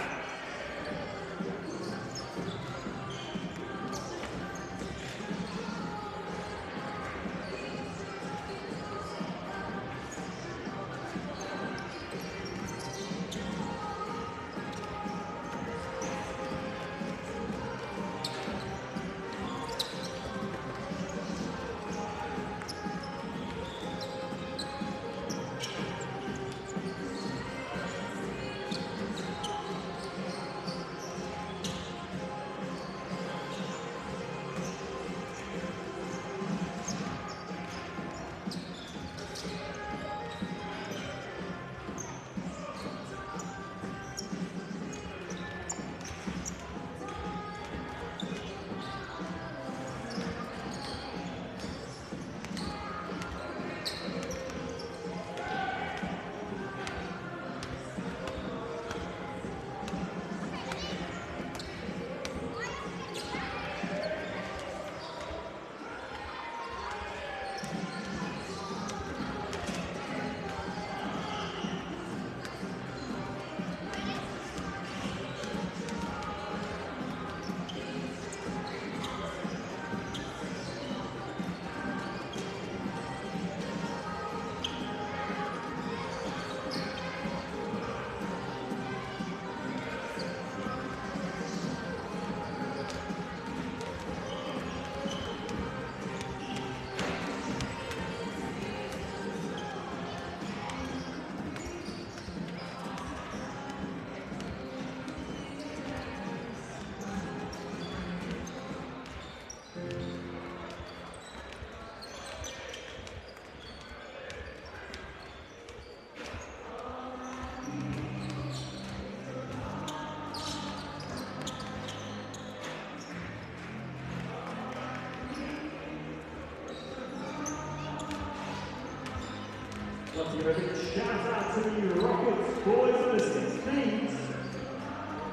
Let's give a big shout out to the Rockets boys and the 16s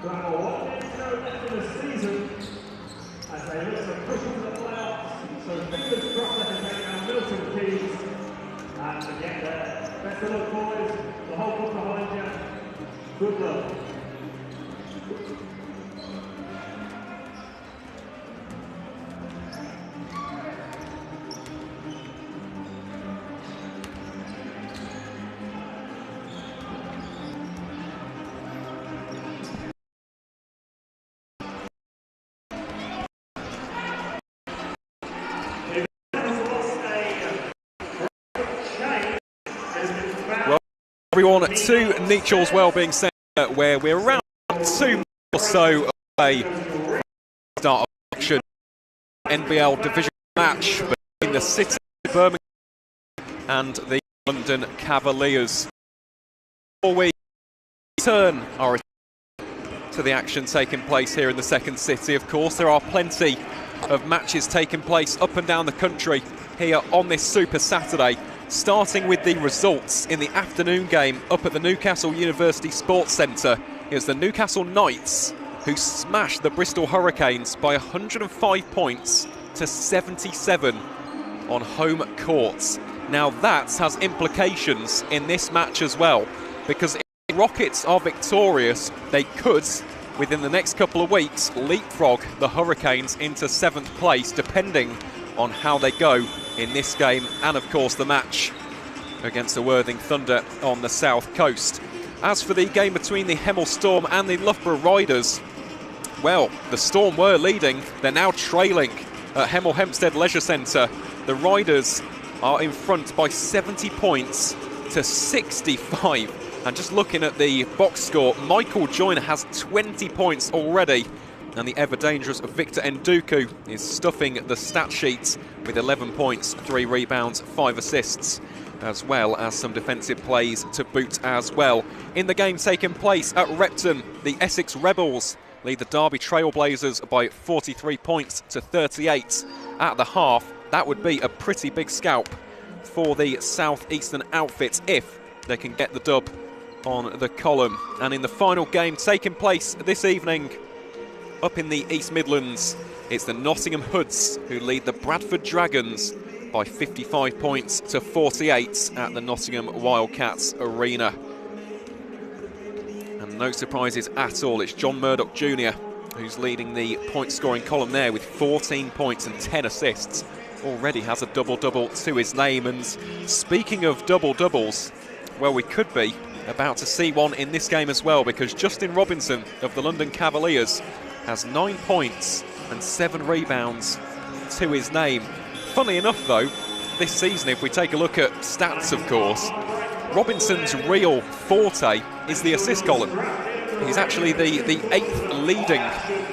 who have a 1 game to go left in the season as they look to push into the playoffs. So fingers crossed they can take down Milton Keynes and to get there. Best of luck, boys. The whole club behind you. Good luck. Everyone to Nechel's Wellbeing Centre, where we're around 2 months or so away from the start of action. NBL division match between the City of Birmingham and the London Cavaliers. Before we turn our attention to the action taking place here in the second city, of course, there are plenty of matches taking place up and down the country here on this Super Saturday. Starting with the results in the afternoon game up at the Newcastle University Sports Centre. It was the Newcastle Knights who smashed the Bristol Hurricanes by 105 points to 77 on home courts. Now that has implications in this match as well, because if the Rockets are victorious, they could, within the next couple of weeks, leapfrog the Hurricanes into 7th place, depending on how they go in this game and of course the match against the Worthing Thunder on the south coast. As for the game between the Hemel Storm and the Loughborough Riders, well, the Storm were leading, they're now trailing at Hemel Hempstead Leisure Centre. The Riders are in front by 70 points to 65. And just looking at the box score, Michael Joyner has 20 points already, and the ever-dangerous Victor Nduku is stuffing the stat sheets with 11 points, 3 rebounds, 5 assists, as well as some defensive plays to boot as well. In the game taking place at Repton, the Essex Rebels lead the Derby Trailblazers by 43 points to 38 at the half. That would be a pretty big scalp for the South-Eastern outfit if they can get the dub on the column. And in the final game taking place this evening, Up in the East Midlands, it's the Nottingham Hoods who lead the Bradford Dragons by 55 points to 48 at the Nottingham Wildcats Arena. And no surprises at all, it's John Murdoch Jr. who's leading the point-scoring column there with 14 points and 10 assists. Already has a double-double to his name. And speaking of double-doubles, well, we could be about to see one in this game as well, because Justin Robinson of the London Cavaliers has 9 points and 7 rebounds to his name. Funnily enough, though, this season, if we take a look at stats, of course, Robinson's real forte is the assist column. He's actually the 8th leading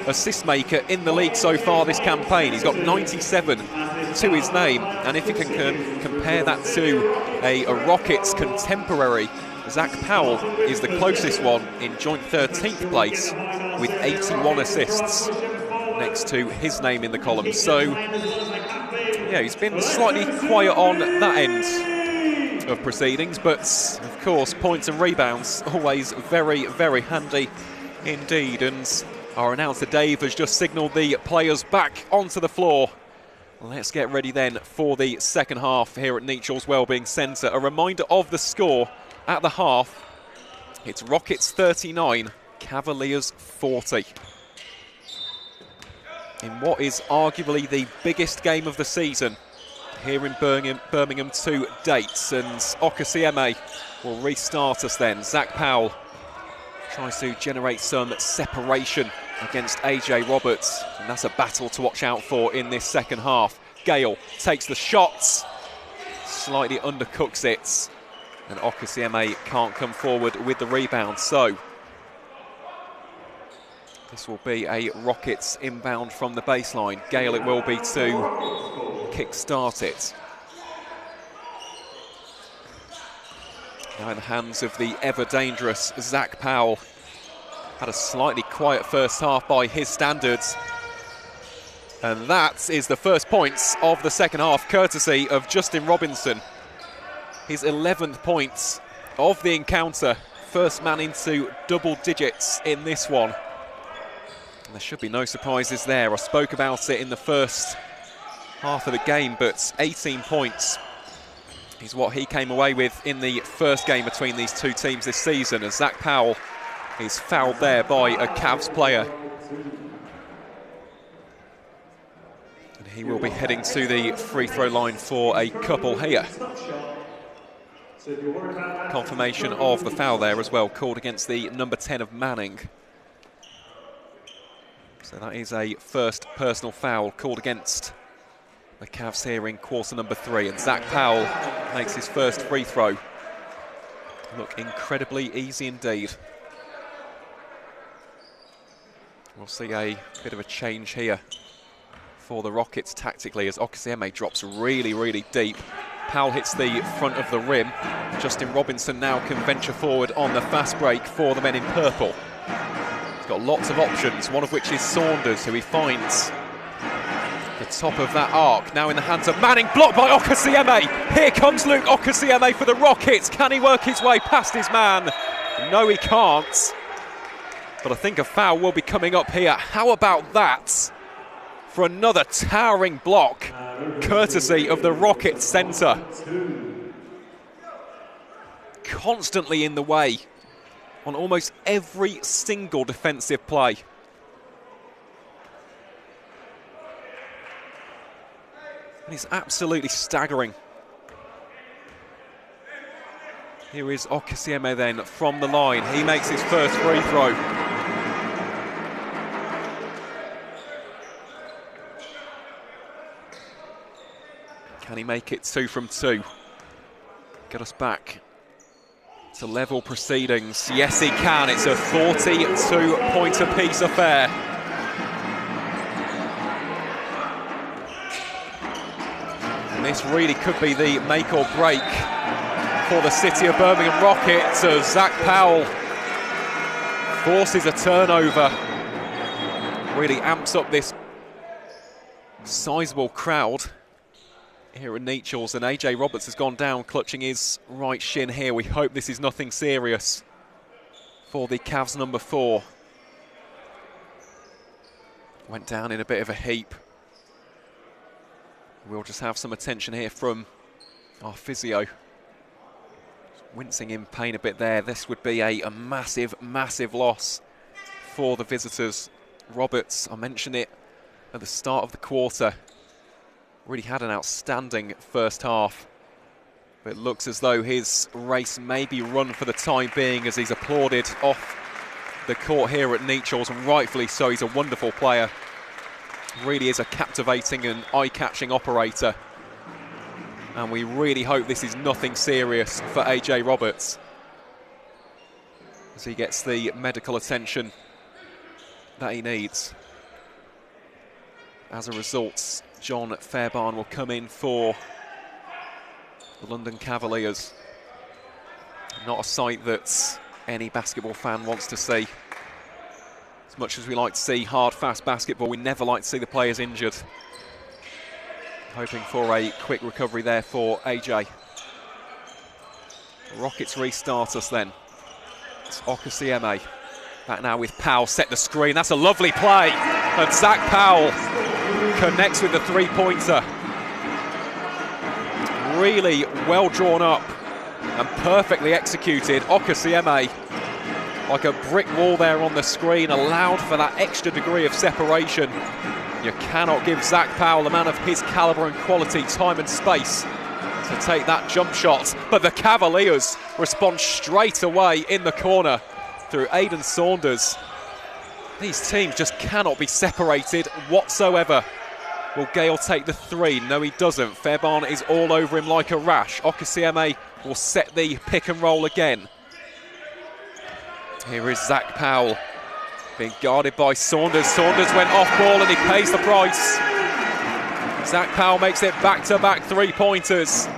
assist maker in the league so far this campaign. He's got 97 to his name, and if you can compare that to a Rockets contemporary, Zach Powell is the closest one in joint 13th place with 81 assists next to his name in the column. So, yeah, he's been slightly quiet on that end of proceedings, but of course points and rebounds always very, very handy indeed. And our announcer Dave has just signalled the players back onto the floor. Let's get ready then for the second half here at Nechel's Wellbeing Centre. A reminder of the score at the half: it's Rockets 39, Cavaliers 40. In what is arguably the biggest game of the season here in Birmingham to date. And Okasieme will restart us then. Zach Powell tries to generate some separation against AJ Roberts, and that's a battle to watch out for in this second half. Gale takes the shots, slightly undercooks it, and Okasieme can't come forward with the rebound. So this will be a Rockets inbound from the baseline. Gale it will be to kick-start it. Now in the hands of the ever-dangerous Zach Powell. Had a slightly quiet first half by his standards. And that is the first points of the second half, courtesy of Justin Robinson. His 11th points of the encounter. First man into double digits in this one. And there should be no surprises there. I spoke about it in the first half of the game, but 18 points is what he came away with in the first game between these two teams this season, as Zach Powell is fouled there by a Cavs player. And he will be heading to the free throw line for a couple here. Confirmation of the foul there as well, called against the number 10 of Manning. So that is a first personal foul called against the Cavs here in quarter number 3. And Zach Powell makes his first free throw look incredibly easy indeed. We'll see a bit of a change here for the Rockets tactically, as Okasieme drops really, really deep. Powell hits the front of the rim. Justin Robinson now can venture forward on the fast break for the men in purple. He's got lots of options, one of which is Saunders, who he finds the top of that arc. Now in the hands of Manning, blocked by Okasieme. Here comes Luke Okasieme for the Rockets. Can he work his way past his man? No, he can't. But I think a foul will be coming up here. How about that for another towering block, courtesy of the Rockets centre. Constantly in the way on almost every single defensive play. And it's absolutely staggering. Here is Okasieme then from the line. He makes his first free throw. Can he make it 2 from 2? Get us back to level proceedings. Yes, he can. It's a 42-point apiece affair. And this really could be the make or break for the City of Birmingham Rockets, as Zach Powell forces a turnover. Really amps up this sizable crowd here at Nechel's, and AJ Roberts has gone down clutching his right shin here. We hope this is nothing serious for the Cavs number 4. Went down in a bit of a heap. We'll just have some attention here from our physio. Wincing in pain a bit there. This would be a massive, massive loss for the visitors. Roberts, I mentioned it at the start of the quarter, really had an outstanding first half. But it looks as though his race may be run for the time being, as he's applauded off the court here at Nechells, and rightfully so. He's a wonderful player. Really is a captivating and eye-catching operator. And we really hope this is nothing serious for AJ Roberts, as he gets the medical attention that he needs. As a result, John Fairbairn will come in for the London Cavaliers. Not a sight that any basketball fan wants to see. As much as we like to see hard, fast basketball, we never like to see the players injured. Hoping for a quick recovery there for AJ. Rockets restart us then. It's Okasieme. Back now with Powell, set the screen. That's a lovely play. And Zach Powell connects with the three-pointer. Really well drawn up and perfectly executed. Okasieme, like a brick wall there on the screen, allowed for that extra degree of separation. You cannot give Zach Powell, a man of his calibre and quality, time and space to take that jump shot. But the Cavaliers respond straight away in the corner through Aidan Saunders. These teams just cannot be separated whatsoever. Will Gale take the three? No, he doesn't. Fairbairn is all over him like a rash. Okasieme will set the pick and roll again. Here is Zach Powell, being guarded by Saunders. Saunders went off ball and he pays the price. Zach Powell makes it back-to-back three-pointers.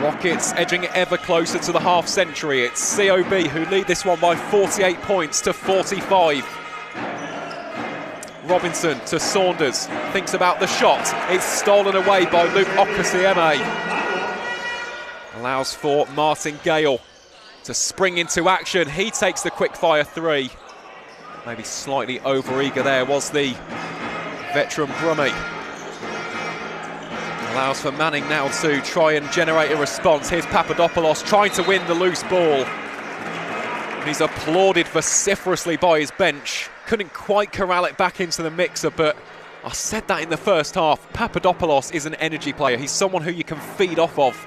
Rockets edging ever closer to the half century. It's COB who lead this one by 48 points to 45. Robinson to Saunders, thinks about the shot. It's stolen away by Luke Okasieme. Allows for Martin Gale to spring into action. He takes the quick-fire three. Maybe slightly over-eager there was the veteran Brummie. Allows for Manning now to try and generate a response. Here's Papadopoulos trying to win the loose ball. He's applauded vociferously by his bench. Couldn't quite corral it back into the mixer, but I said that in the first half. Papadopoulos is an energy player. He's someone who you can feed off of.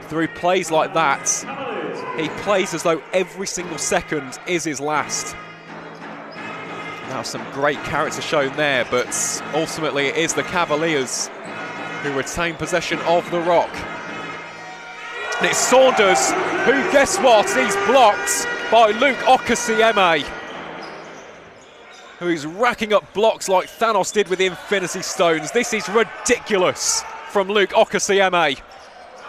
Through plays like that, he plays as though every single second is his last. Now some great character shown there, but ultimately it is the Cavaliers who retain possession of the rock. And it's Saunders who, guess what, he's blocked by Luke Okasieme, who is racking up blocks like Thanos did with the Infinity Stones. This is ridiculous from Luke Okasieme.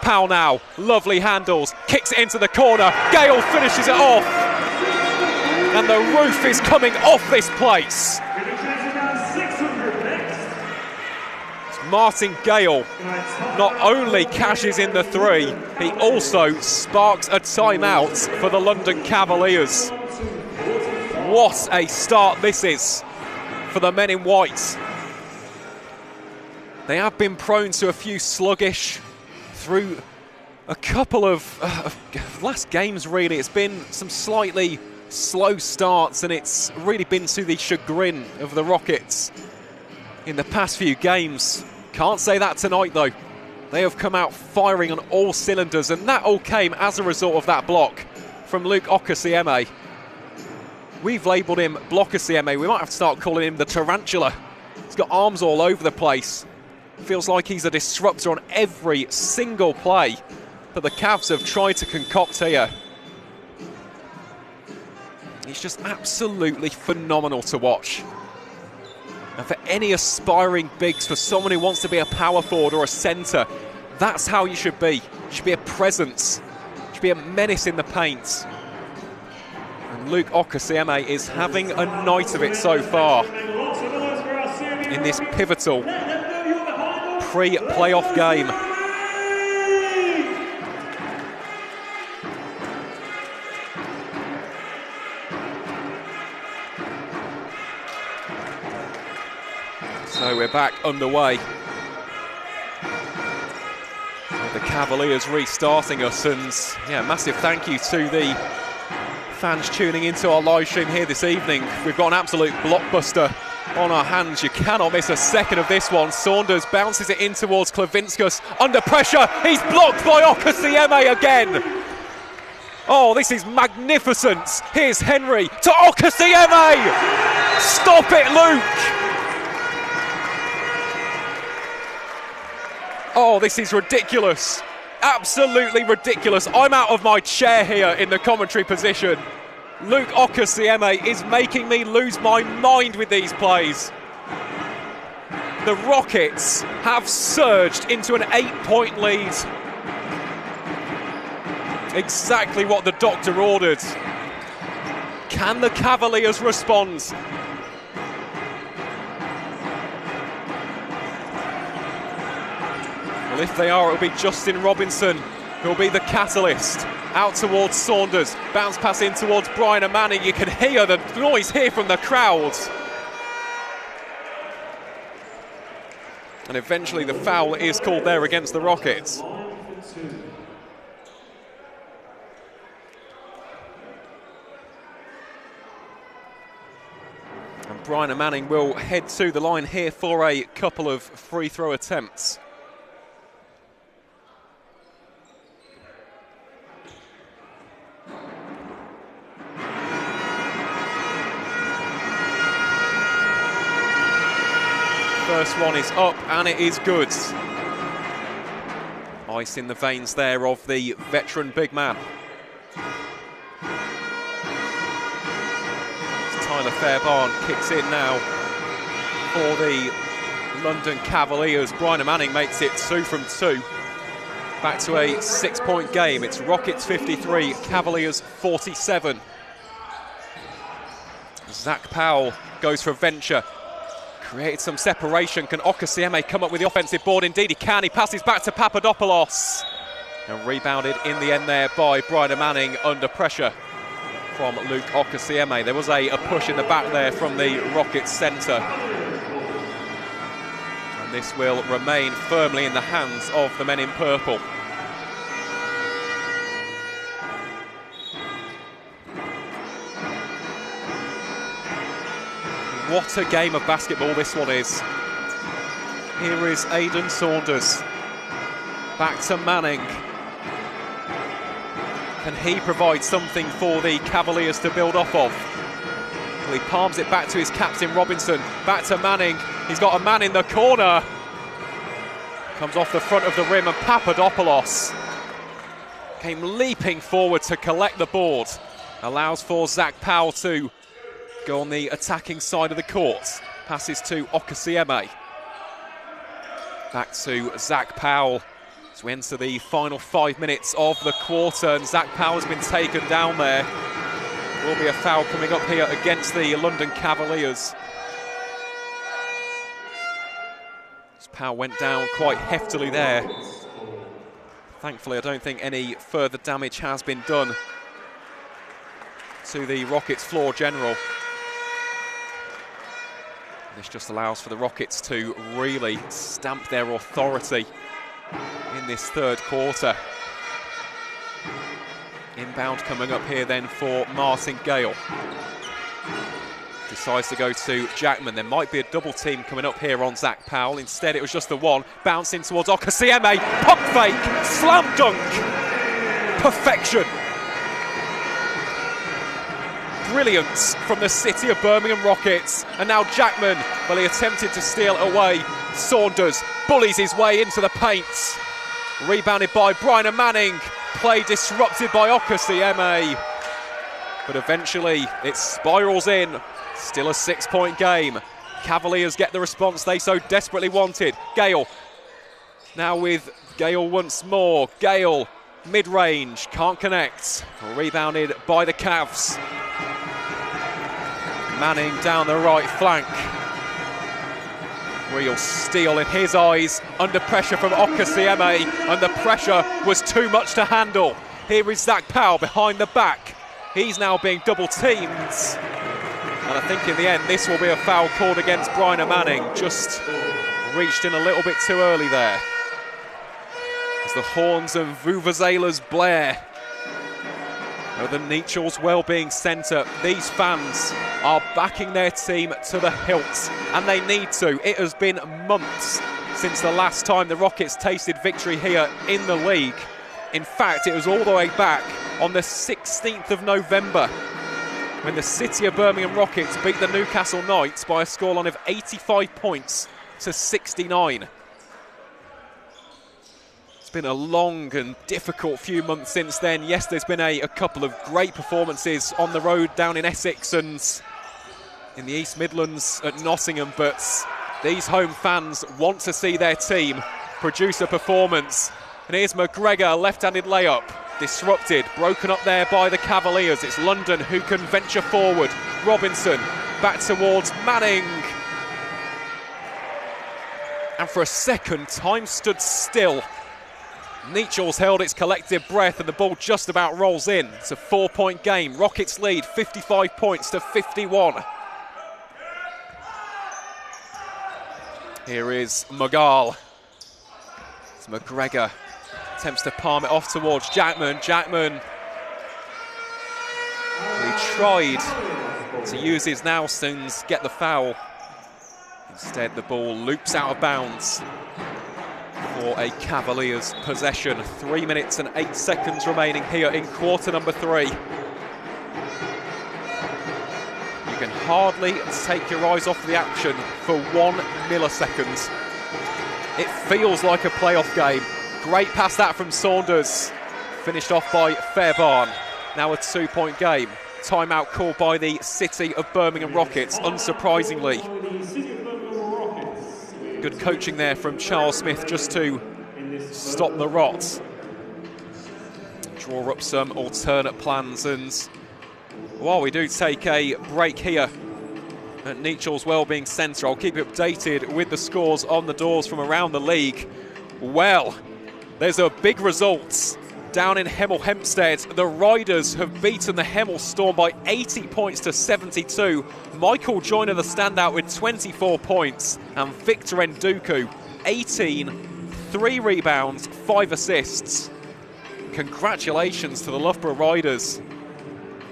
Powell now, lovely handles, kicks it into the corner. Gale finishes it off. And the roof is coming off this place. Martin Gale not only cashes in the three, he also sparks a timeout for the London Cavaliers. What a start this is for the men in white. They have been prone to a few sluggish through a couple of last games, really. It's been some slightly slow starts, and it's really been to the chagrin of the Rockets in the past few games. Can't say that tonight, though. They have come out firing on all cylinders, and that all came as a result of that block from Luke Okasieme. We've labelled him Blockasieme. We might have to start calling him the Tarantula. He's got arms all over the place. Feels like he's a disruptor on every single play that the Cavs have tried to concoct here. He's just absolutely phenomenal to watch. And for any aspiring bigs, for someone who wants to be a power forward or a centre, that's how you should be. You should be a presence. You should be a menace in the paint. And Luke Okasieme is having a night of it so far in this pivotal pre-playoff game. So we're back underway. The Cavaliers restarting us, and yeah, massive thank you to the fans tuning into our live stream here this evening. We've got an absolute blockbuster on our hands. You cannot miss a second of this one. Saunders bounces it in towards Klavinskas. Under pressure, he's blocked by Okasieme again. Oh, this is magnificent. Here's Henry to Okasieme. Stop it, Luke. Oh, this is ridiculous. Absolutely ridiculous. I'm out of my chair here in the commentary position. Luke Okasieme is making me lose my mind with these plays. The Rockets have surged into an 8-point lead. Exactly what the doctor ordered. Can the Cavaliers respond? Well, if they are, it'll be Justin Robinson who'll be the catalyst. Out towards Saunders, bounce pass in towards Brian Manning. You can hear the noise here from the crowd. And eventually the foul is called there against the Rockets. And Brian Manning will head to the line here for a couple of free throw attempts. First one is up, and it is good. Ice in the veins there of the veteran big man. Tyler Fairbairn kicks in now for the London Cavaliers. Brian Manning makes it 2 from 2. Back to a 6-point game. It's Rockets 53, Cavaliers 47. Zach Powell goes for a venture. Created some separation. Can Okasieme come up with the offensive board? Indeed he can. He passes back to Papadopoulos. And rebounded in the end there by Brian Manning under pressure from Luke Okasieme. There was a push in the back there from the Rockets centre. And this will remain firmly in the hands of the men in purple. What a game of basketball this one is. Here is Aidan Saunders. Back to Manning. Can he provide something for the Cavaliers to build off of? Well, he palms it back to his captain Robinson. Back to Manning. He's got a man in the corner. Comes off the front of the rim, and Papadopoulos came leaping forward to collect the board. Allows for Zach Powell to go on the attacking side of the court. Passes to Okasieme. Back to Zach Powell as we enter the final 5 minutes of the quarter, and Zach Powell has been taken down there. Will be a foul coming up here against the London Cavaliers. As Powell went down quite heftily there. Thankfully, I don't think any further damage has been done to the Rockets floor general. This just allows for the Rockets to really stamp their authority in this third quarter. Inbound coming up here then for Martin Gale. Decides to go to Jackman. There might be a double team coming up here on Zach Powell. Instead it was just the one. Bouncing towards Okasieme. Pump fake. Slam dunk. Perfection. Brilliance from the City of Birmingham Rockets. And now Jackman, well, he attempted to steal it away. Saunders bullies his way into the paint. Rebounded by Brian Manning. Play disrupted by Okasieme. But eventually it spirals in. Still a 6-point game. Cavaliers get the response they so desperately wanted. Gale. Now with Gale once more. Gale, mid-range, can't connect. Rebounded by the Cavs. Manning down the right flank. Real steel in his eyes. Under pressure from Okasieme. And the pressure was too much to handle. Here is Zach Powell behind the back. He's now being double teamed. And I think in the end, this will be a foul called against Bryna Manning. Just reached in a little bit too early there. As the horns and vuvuzelas blare at the Nechells Wellbeing Centre, these fans are backing their team to the hilt, and they need to. It has been months since the last time the Rockets tasted victory here in the league. In fact, it was all the way back on the 16th of November when the City of Birmingham Rockets beat the Newcastle Knights by a scoreline of 85 points to 69. It's been a long and difficult few months since then. Yes, there's been a couple of great performances on the road down in Essex and in the East Midlands at Nottingham, but these home fans want to see their team produce a performance. And here's McGregor, left-handed layup, disrupted, broken up there by the Cavaliers. It's London who can venture forward. Robinson back towards Manning. And for a second, time stood still. Nechells held its collective breath and the ball just about rolls in. It's a 4-point game. Rockets lead 55 points to 51. Here is Magal. It's McGregor. Attempts to palm it off towards Jackman. Jackman, he tried to use his Nelsons, get the foul. Instead, the ball loops out of bounds for a Cavaliers possession. 3 minutes and 8 seconds remaining here in quarter number 3. You can hardly take your eyes off the action for 1 millisecond. It feels like a playoff game. Great pass that from Saunders. Finished off by Fairbairn. Now a 2-point game. Timeout called by the City of Birmingham Rockets, unsurprisingly. Good coaching there from Charles Smith just to stop the rot. Draw up some alternate plans, and while we do take a break here at Nechells Wellbeing Centre, I'll keep you updated with the scores on the doors from around the league. Well, there's a big result down in Hemel Hempstead. The Riders have beaten the Hemel Storm by 80 points to 72. Michael Joyner the standout with 24 points, and Victor Nduku 18, 3 rebounds, 5 assists. Congratulations to the Loughborough Riders.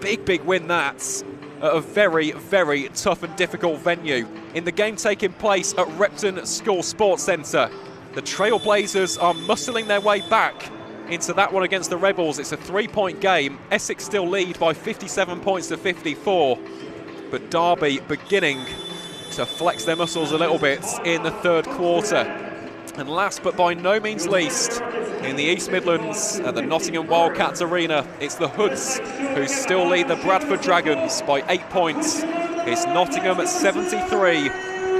Big win that at a very, very tough and difficult venue. In the game taking place at Repton School Sports Centre, the Trailblazers are muscling their way back into that one against the Rebels. It's a 3-point game. Essex still lead by 57 points to 54. But Derby beginning to flex their muscles a little bit in the third quarter. And last but by no means least, in the East Midlands at the Nottingham Wildcats Arena, it's the Hoods who still lead the Bradford Dragons by 8 points. It's Nottingham at 73,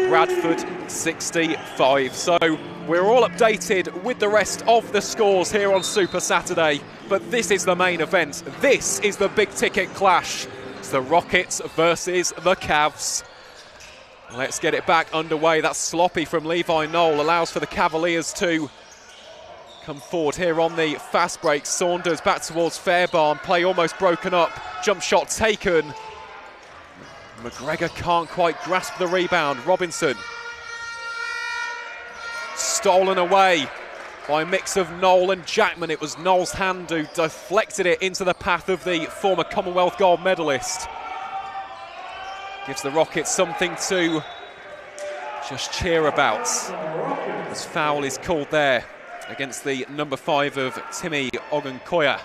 Bradford 65. So we're all updated with the rest of the scores here on Super Saturday, but this is the main event. This is the big ticket clash. It's the Rockets versus the Cavs. Let's get it back underway. That's sloppy from Levi Knoll, allows for the Cavaliers to come forward here on the fast break. Saunders back towards Fairbairn, play almost broken up, jump shot taken. McGregor can't quite grasp the rebound. Robinson stolen away by a mix of Knoll and Jackman. It was Knoll's hand who deflected it into the path of the former Commonwealth gold medalist. Gives the Rockets something to just cheer about. As foul is called there against the number 5 of Timmy Ogunkoya.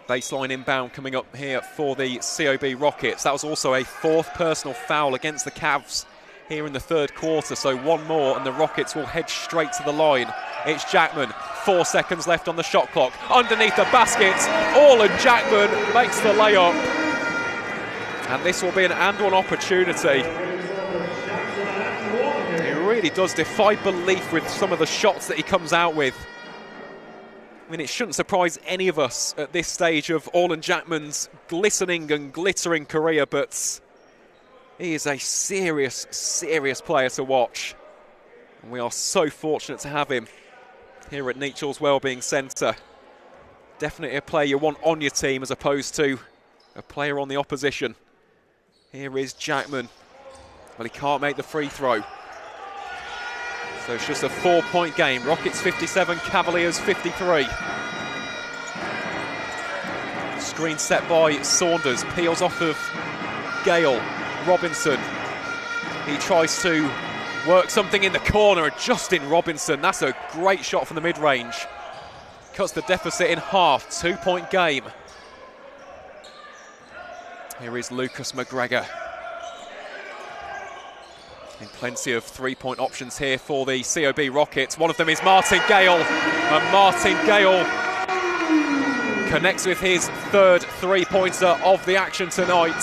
Baseline inbound coming up here for the COB Rockets. That was also a 4th personal foul against the Cavs here in the third quarter, so one more and the Rockets will head straight to the line. It's Jackman, 4 seconds left on the shot clock. Underneath the basket, Orland Jackman makes the layup. And this will be an and-one opportunity. He really does defy belief with some of the shots that he comes out with. I mean, it shouldn't surprise any of us at this stage of Orland Jackman's glistening and glittering career, but he is a serious, serious player to watch. And we are so fortunate to have him here at Nechells Wellbeing Centre. Definitely a player you want on your team as opposed to a player on the opposition. Here is Jackman. Well, he can't make the free throw. So it's just a 4-point game. Rockets 57, Cavaliers 53. Screen set by Saunders, peels off of Gale. Robinson, he tries to work something in the corner. Justin Robinson, that's a great shot from the mid-range. Cuts the deficit in half, 2-point game. Here is Lucas McGregor. And plenty of three-point options here for the COB Rockets. One of them is Martin Gale, and Martin Gale connects with his third three-pointer of the action tonight.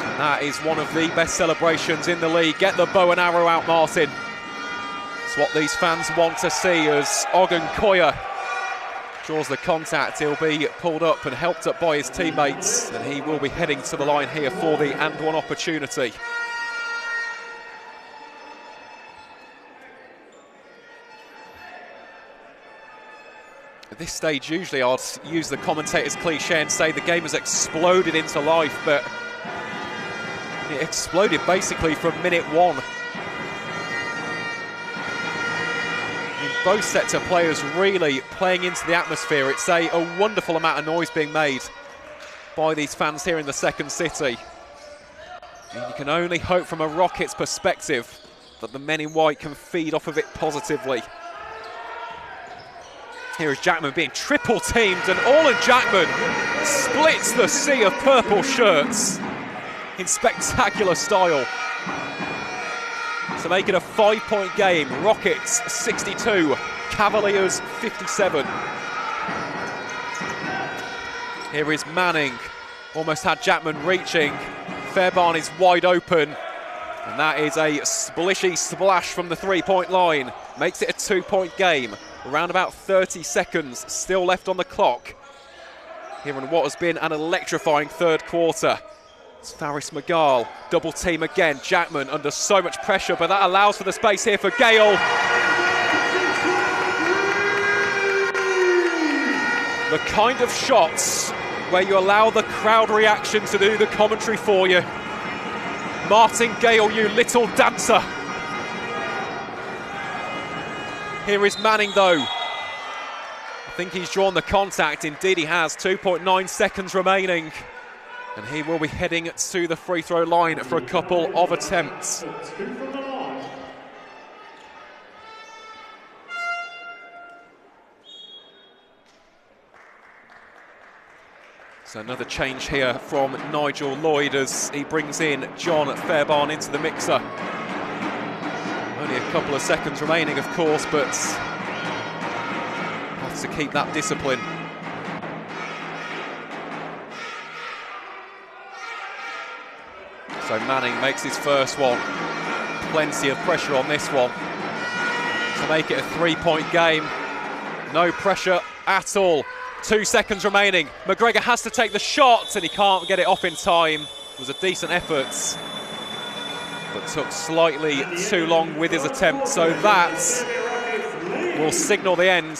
And that is one of the best celebrations in the league. Get the bow and arrow out, Martin. It's what these fans want to see as Ogun Koya draws the contact. He'll be pulled up and helped up by his teammates, and he will be heading to the line here for the and one opportunity. At this stage, usually I'd use the commentator's cliche and say the game has exploded into life, but it exploded basically from minute one. Both sets of players really playing into the atmosphere. It's a wonderful amount of noise being made by these fans here in the second city. And you can only hope from a Rockets perspective that the men in white can feed off of it positively. Here is Jackman being triple teamed, and Orland Jackman splits the sea of purple shirts in spectacular style to make it a 5-point game. Rockets 62, Cavaliers 57. Here is Manning, almost had Jackman reaching. Fairbairn is wide open, and that is a splishy splash from the three-point line. Makes it a 2-point game. Around about 30 seconds still left on the clock here in what has been an electrifying third quarter. It's Faris Magal, double team again. Jackman under so much pressure, but that allows for the space here for Gale. The kind of shots where you allow the crowd reaction to do the commentary for you. Martin Gale, you little dancer. Here is Manning though. I think he's drawn the contact. Indeed he has. 2.9 seconds remaining. And he will be heading to the free throw line for a couple of attempts. So another change here from Nigel Lloyd as he brings in John Fairbairn into the mixer. Only a couple of seconds remaining, of course, but has to keep that discipline. So Manning makes his first one. Plenty of pressure on this one to make it a 3-point game. No pressure at all. 2 seconds remaining. McGregor has to take the shot and he can't get it off in time. It was a decent effort, but took slightly too long with his attempt. So that will signal the end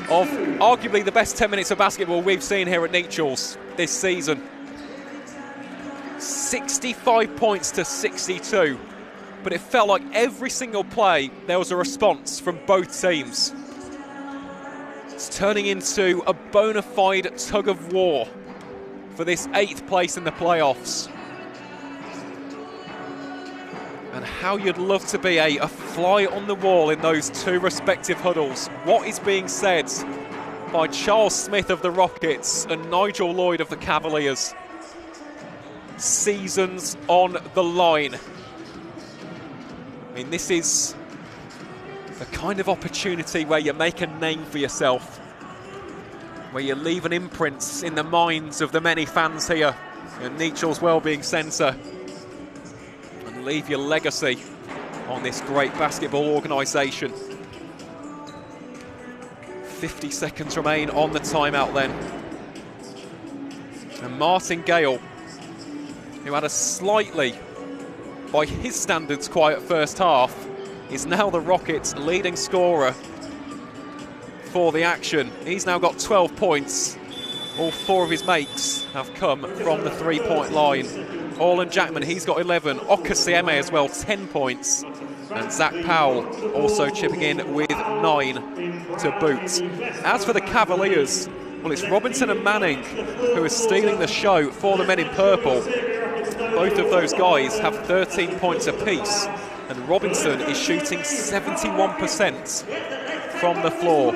of arguably the best 10 minutes of basketball we've seen here at Nechells this season. 65 points to 62, but it felt like every single play there was a response from both teams. It's turning into a bona fide tug of war for this 8th place in the playoffs. And how you'd love to be a fly on the wall in those two respective huddles. What is being said by Charles Smith of the Rockets and Nigel Lloyd of the Cavaliers? Seasons on the line. I mean, this is the kind of opportunity where you make a name for yourself, where you leave an imprint in the minds of the many fans here at Nechells Wellbeing Centre and leave your legacy on this great basketball organisation. 50 seconds remain on the timeout then. And Martin Gale, who had a slightly, by his standards, quiet first half, is now the Rockets' leading scorer for the action. He's now got 12 points, All 4 of his mates have come from the 3-point line. Orlan Jackman, he's got 11. Okasieme as well, 10 points. And Zach Powell also chipping in with 9 to boot. As for the Cavaliers, well, it's Robinson and Manning who are stealing the show for the men in purple. Both of those guys have 13 points apiece, and Robinson is shooting 71% from the floor.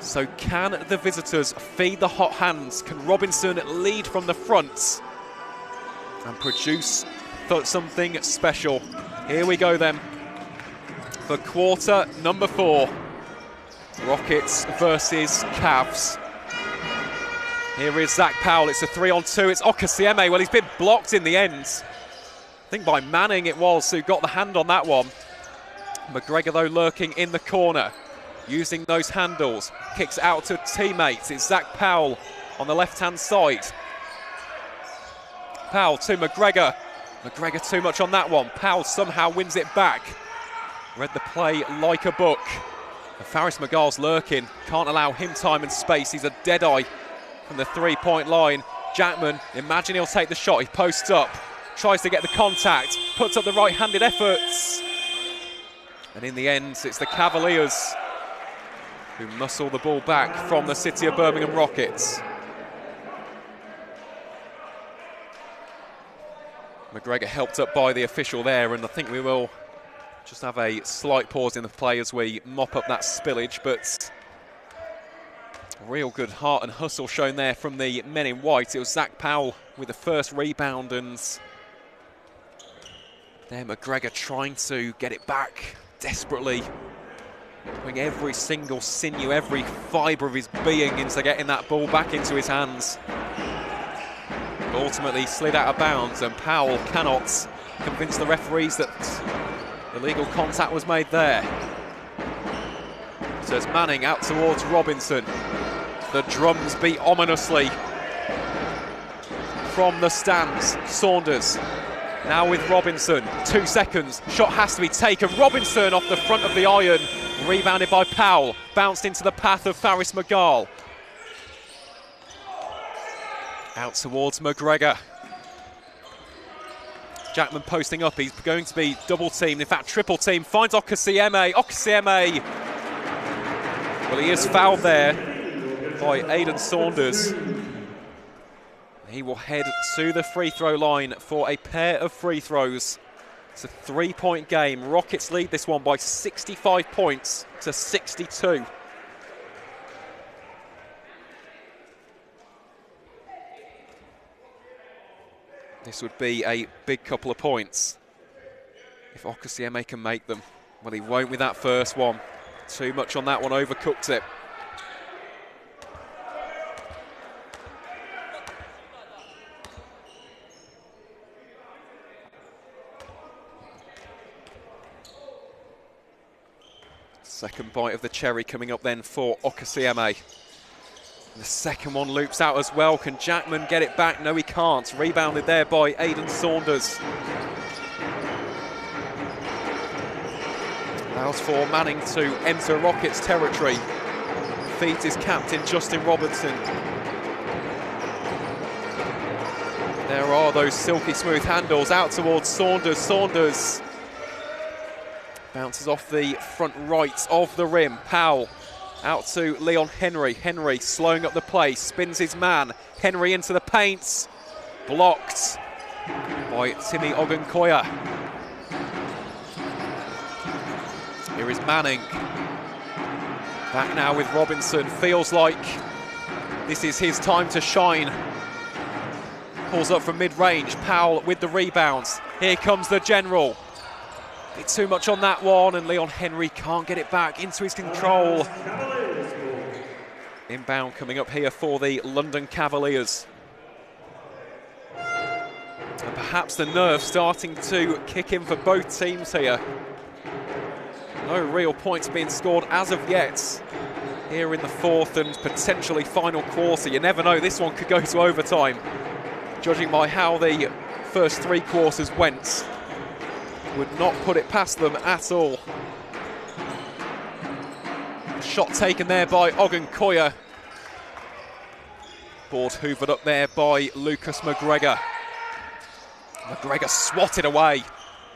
So can the visitors feed the hot hands? Can Robinson lead from the front and produce something special? Here we go then for quarter number 4. Rockets versus Cavs. Here is Zach Powell, it's a 3-on-2, it's Okasieme. Well, he's been blocked in the end. I think by Manning it was, who got the hand on that one. McGregor, though, lurking in the corner, using those handles. Kicks out to teammates, it's Zach Powell on the left-hand side. Powell to McGregor. McGregor too much on that one. Powell somehow wins it back. Read the play like a book. And Faris McGall's lurking, can't allow him time and space. He's a dead-eye from the 3-point line. Jackman, imagine he'll take the shot. He posts up, tries to get the contact, puts up the right-handed efforts. And in the end, it's the Cavaliers who muscle the ball back from the City of Birmingham Rockets. McGregor helped up by the official there, and I think we will just have a slight pause in the play as we mop up that spillage, but real good heart and hustle shown there from the men in white. It was Zach Powell with the first rebound, and there McGregor trying to get it back desperately, putting every single sinew, every fibre of his being into getting that ball back into his hands. But ultimately slid out of bounds, and Powell cannot convince the referees that illegal contact was made there. So it's Manning out towards Robinson. The drums beat ominously from the stands. Saunders now with Robinson. 2 seconds. Shot has to be taken. Robinson off the front of the iron. Rebounded by Powell. Bounced into the path of Faris McGall. Out towards McGregor. Jackman posting up. He's going to be double teamed. In fact, triple teamed. Finds Okasieme. Okasieme. Well, he is fouled there by Aidan Saunders. He will head to the free throw line for a pair of free throws. It's a 3-point game. Rockets lead this one by 65 points to 62. This would be a big couple of points if Okasieme can make them. Well, he won't with that first one. Too much on that one, overcooked it. Second bite of the cherry coming up then for Okasieme. The second one loops out as well. Can Jackman get it back? No, he can't. Rebounded there by Aidan Saunders. Allows for Manning to enter Rockets territory. Feeds his captain, Justin Robertson. There are those silky smooth handles out towards Saunders. Saunders bounces off the front right of the rim. Powell out to Leon Henry. Henry slowing up the play, spins his man. Henry into the paint. Blocked by Timmy Ogunkoya. Here is Manning. Back now with Robinson. Feels like this is his time to shine. Pulls up from mid-range. Powell with the rebounds. Here comes the general. Bit too much on that one, and Leon Henry can't get it back into his control. Inbound coming up here for the London Cavaliers. And perhaps the nerve starting to kick in for both teams here. No real points being scored as of yet here in the fourth and potentially final quarter. You never know, this one could go to overtime. Judging by how the first 3 quarters went, would not put it past them at all. Shot taken there by Ogunkoya. Board hoovered up there by Lucas McGregor. McGregor swatted away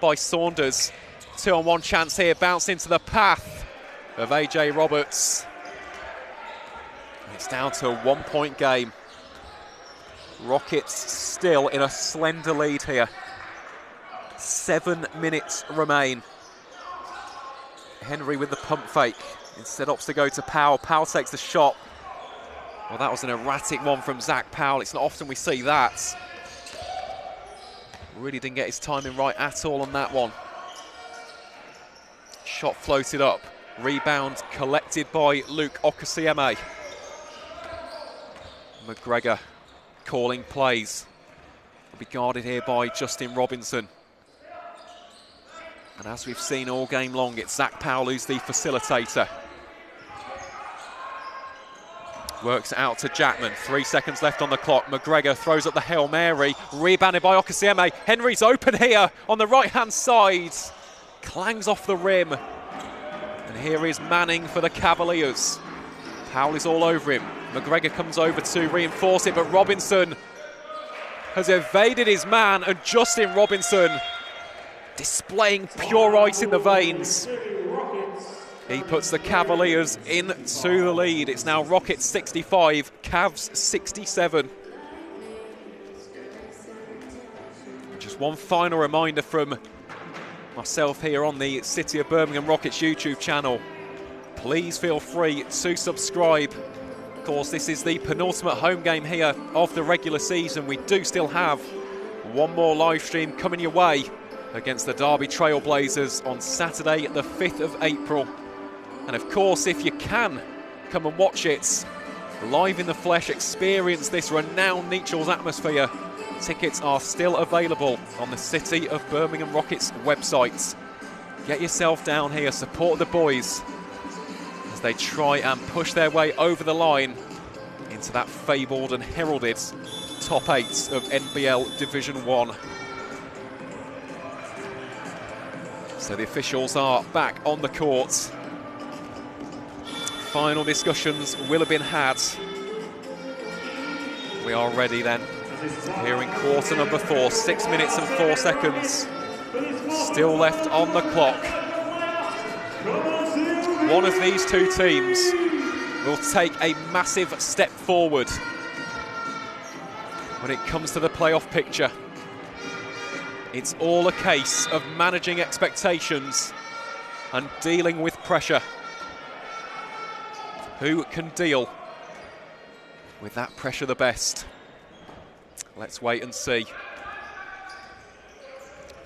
by Saunders. 2-on-1 chance here, bounce into the path of AJ Roberts. It's down to a 1-point game. Rockets still in a slender lead here. 7 minutes remain. Henry with the pump fake. Instead opts to go to Powell. Powell takes the shot. Well, that was an erratic one from Zach Powell. It's not often we see that. Really didn't get his timing right at all on that one. Shot floated up. Rebound collected by Luke Okasieme. McGregor calling plays. Will be guarded here by Justin Robinson. And as we've seen all game long, it's Zach Powell who's the facilitator. Works it out to Jackman. 3 seconds left on the clock. McGregor throws up the Hail Mary. Rebounded by Okasieme. Henry's open here on the right-hand side. Clangs off the rim. And here is Manning for the Cavaliers. Powell is all over him. McGregor comes over to reinforce it, but Robinson has evaded his man, and Justin Robinson displaying pure ice in the veins. He puts the Cavaliers into the lead. It's now Rockets 65, Cavs 67. Just one final reminder from myself here on the City of Birmingham Rockets YouTube channel. Please feel free to subscribe. Of course, this is the penultimate home game here of the regular season. We do still have one more live stream coming your way against the Derby Trailblazers on Saturday, the 5th of April. And of course, if you can, come and watch it live in the flesh, experience this renowned Nechells atmosphere. Tickets are still available on the City of Birmingham Rockets website. Get yourself down here, support the boys as they try and push their way over the line into that fabled and heralded top 8 of NBL Division 1. So the officials are back on the court. Final discussions will have been had. We are ready then. Here in quarter number 4, 6 minutes and 4 seconds. Still left on the clock. One of these two teams will take a massive step forward when it comes to the playoff picture. It's all a case of managing expectations and dealing with pressure. Who can deal with that pressure the best? Let's wait and see.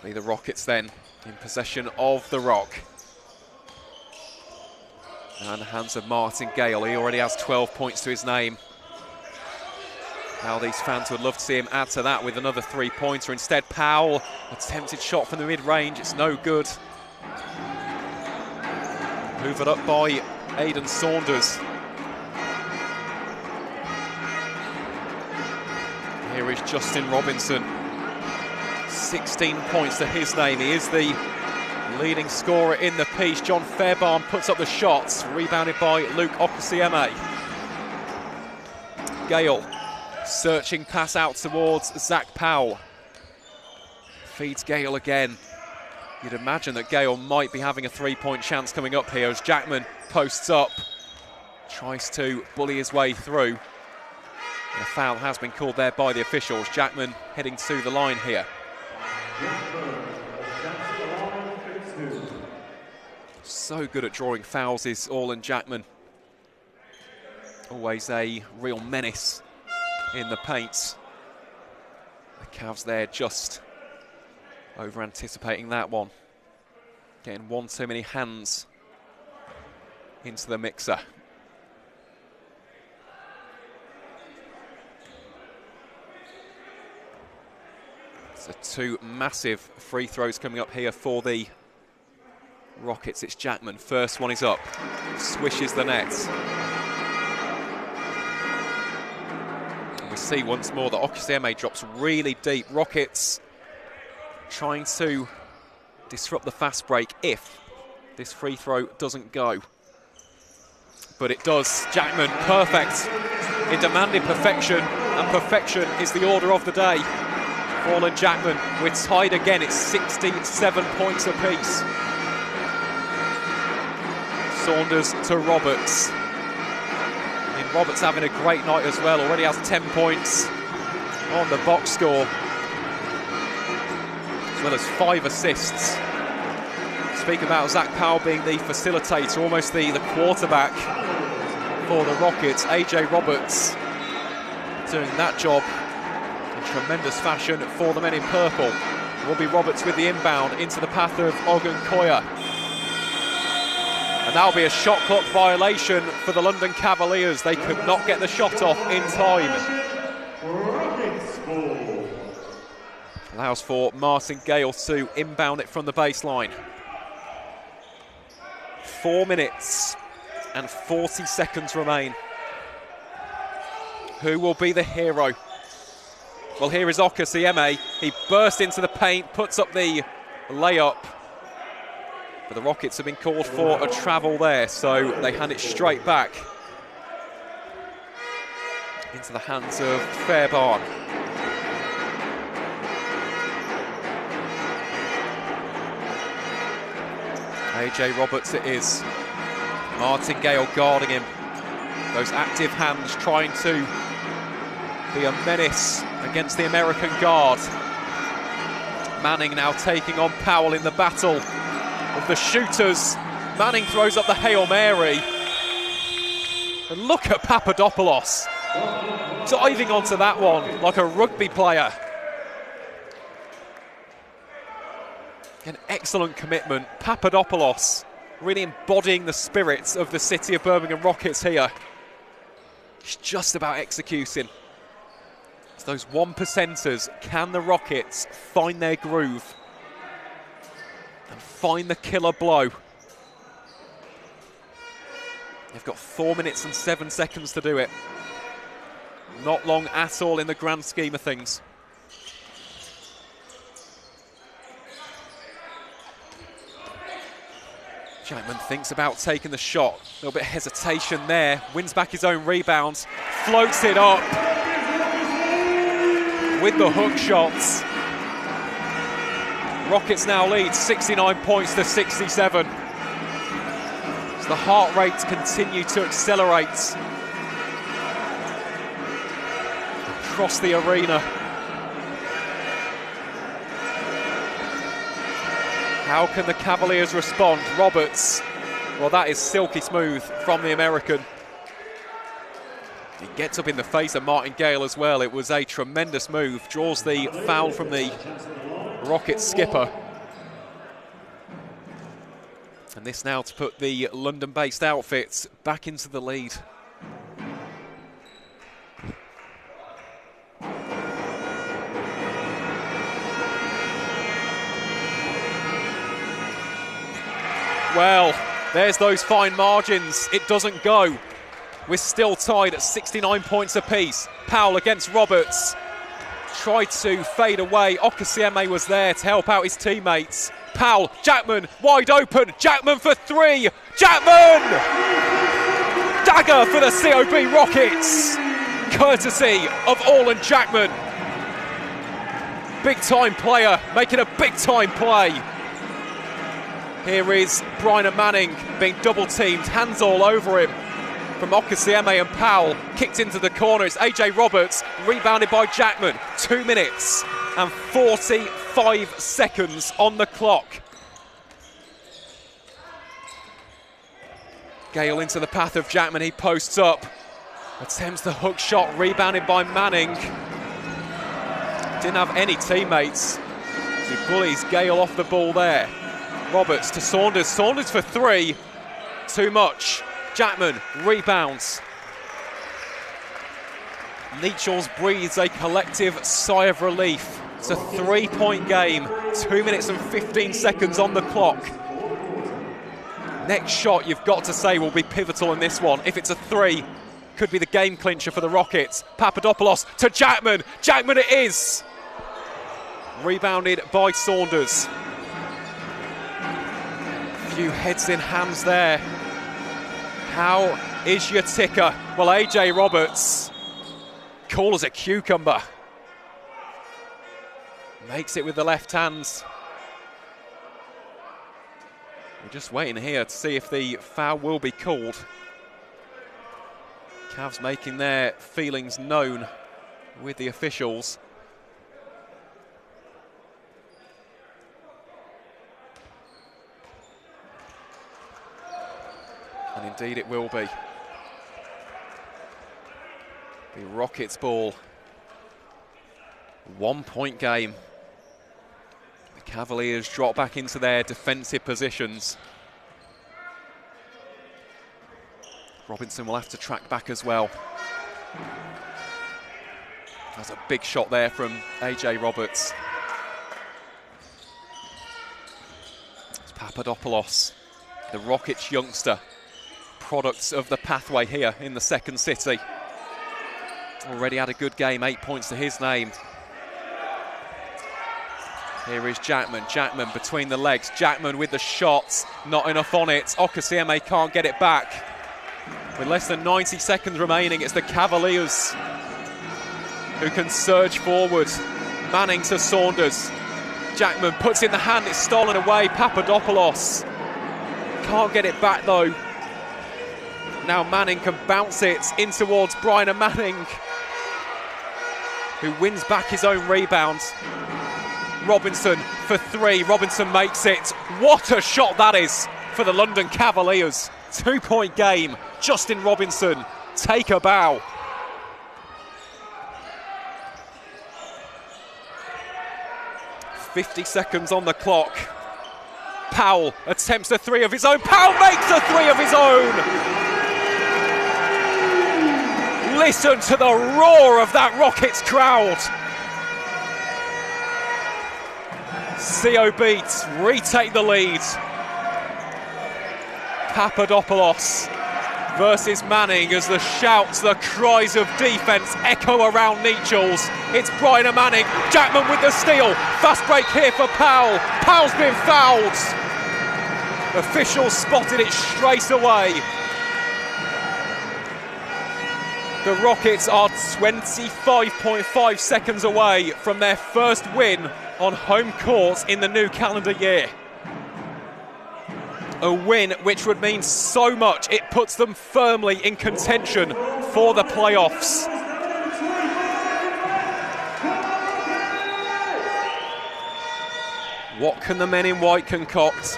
Be the Rockets then in possession of the rock. And the hands of Martin Gale. He already has 12 points to his name. Now these fans would love to see him add to that with another 3-pointer. Instead, Powell, attempted shot from the mid-range. It's no good. Hoovered up by Aidan Saunders. Here is Justin Robinson. 16 points to his name. He is the leading scorer in the piece. John Fairbairn puts up the shots, rebounded by Luke Okasieme. Gale, searching pass out towards Zach Powell. Feeds Gale again. You'd imagine that Gale might be having a 3-point chance coming up here as Jackman posts up. Tries to bully his way through. And a foul has been called there by the officials. Jackman heading to the line here. So good at drawing fouls is Orlan Jackman. Always a real menace in the paint. The Cavs there just over anticipating that one. Getting one too many hands into the mixer. So two massive free throws coming up here for the Rockets. It's Jackman. First one is up. Swishes the net. And we see once more that Okasieme drops really deep. Rockets trying to disrupt the fast break if this free throw doesn't go. But it does. Jackman, perfect. It demanded perfection. and perfection is the order of the day. Paul and Jackman, we're tied again. It's 67 points apiece. Saunders to Roberts. I mean, Roberts having a great night as well. Already has 10 points on the box score, as well as 5 assists. Speak about Zach Powell being the facilitator, almost the quarterback for the Rockets. AJ Roberts doing that job in tremendous fashion for the men in purple. It will be Roberts with the inbound into the path of Ogunkoya. And that'll be a shot clock violation for the London Cavaliers. They could not get the shot off in time. Allows for Martin Gale to inbound it from the baseline. 4 minutes and 40 seconds remain. Who will be the hero? Well, here is Okasieme. He bursts into the paint, puts up the layup. But the Rockets have been called for a travel there, so they hand it straight back into the hands of Fairbairn. AJ Roberts it is. Martin Gale guarding him. Those active hands trying to be a menace against the American guard. Manning now taking on Powell in the battle of the shooters. Manning throws up the Hail Mary. And look at Papadopoulos diving onto that one like a rugby player. An excellent commitment. Papadopoulos really embodying the spirits of the City of Birmingham Rockets here. He's just about executing. It's those 1%ers. Can the Rockets find their groove and find the killer blow? They've got 4 minutes and 7 seconds to do it. Not long at all in the grand scheme of things. Jackman thinks about taking the shot. A little bit of hesitation there. Wins back his own rebound. Floats it up with the hook shots. Rockets now lead 69 points to 67. As the heart rates continue to accelerate across the arena. How can the Cavaliers respond? Roberts, well, that is silky smooth from the American. He gets up in the face of Martin Gale as well. It was a tremendous move. Draws the foul from the Rockets skipper. And this now to put the London-based outfits back into the lead. Well, there's those fine margins. It doesn't go. We're still tied at 69 points apiece. Powell against Roberts. Tried to fade away. Okasieme was there to help out his teammates. Powell, Jackman, wide open. Jackman for three. Jackman! Dagger for the COB Rockets. Courtesy of Orland Jackman. Big time player, making a big time play. Here is Brian Manning being double teamed, hands all over him from Okasieme and Powell. Kicked into the corner, it's AJ Roberts, rebounded by Jackman. 2 minutes and 45 seconds on the clock. Gale into the path of Jackman, he posts up. Attempts the hook shot, rebounded by Manning. Didn't have any teammates. He bullies Gale off the ball there. Roberts to Saunders. Saunders for three. Too much. Jackman rebounds. Nechells breathes a collective sigh of relief. It's a 3-point game. 2 minutes and 15 seconds on the clock. Next shot, you've got to say, will be pivotal in this one. If it's a three, could be the game clincher for the Rockets. Papadopoulos to Jackman. Jackman it is. Rebounded by Saunders. Few heads in hands there. How is your ticker? Well, AJ Roberts cool as a cucumber. Makes it with the left hand. We're just waiting here to see if the foul will be called. Cavs making their feelings known with the officials. And indeed it will be. The Rockets ball. 1 point game. The Cavaliers drop back into their defensive positions. Robinson will have to track back as well. That's a big shot there from AJ Roberts. It's Papadopoulos, the Rockets youngster, products of the pathway here in the second city. Already had a good game, 8 points to his name. Here is Jackman. Jackman between the legs. Jackman with the shots, not enough on it. Okasieme can't get it back. With less than 90 seconds remaining, it's the Cavaliers who can surge forward. Manning to Saunders. Jackman puts in the hand, it's stolen away. Papadopoulos can't get it back though. Now Manning can bounce it in towards Brian Manning, who wins back his own rebound. Robinson for three. Robinson makes it. What a shot that is for the London Cavaliers. 2 point game. Justin Robinson, take a bow. .50 seconds on the clock. Powell attempts a three of his own. Powell makes a three of his own. Listen to the roar of that Rockets crowd. CO beats, retake the lead. Papadopoulos versus Manning as the shouts, the cries of defence echo around Nechells. It's Brian Manning, Jackman with the steal. Fast break here for Powell. Powell's been fouled. Officials spotted it straight away. The Rockets are 25.5 seconds away from their first win on home court in the new calendar year. A win which would mean so much. It puts them firmly in contention for the playoffs. What can the men in white concoct?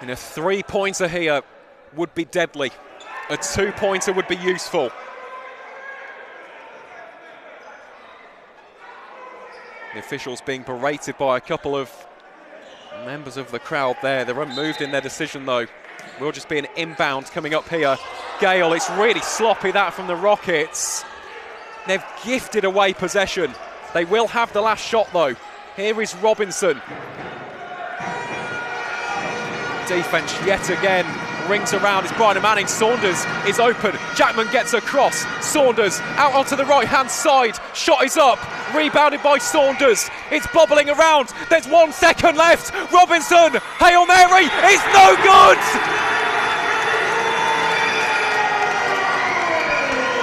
And a three-pointer here would be deadly. A two-pointer would be useful. The officials being berated by a couple of members of the crowd there. They're unmoved in their decision though. Will just be an inbound coming up here. Gale, it's really sloppy that from the Rockets. They've gifted away possession. They will have the last shot though. Here is Robinson. Defense yet again. Rings around, it's Brian Manning. Saunders is open. Jackman gets across. Saunders out onto the right-hand side. Shot is up. Rebounded by Saunders. It's bobbling around. There's 1 second left. Robinson, Hail Mary. It's no good!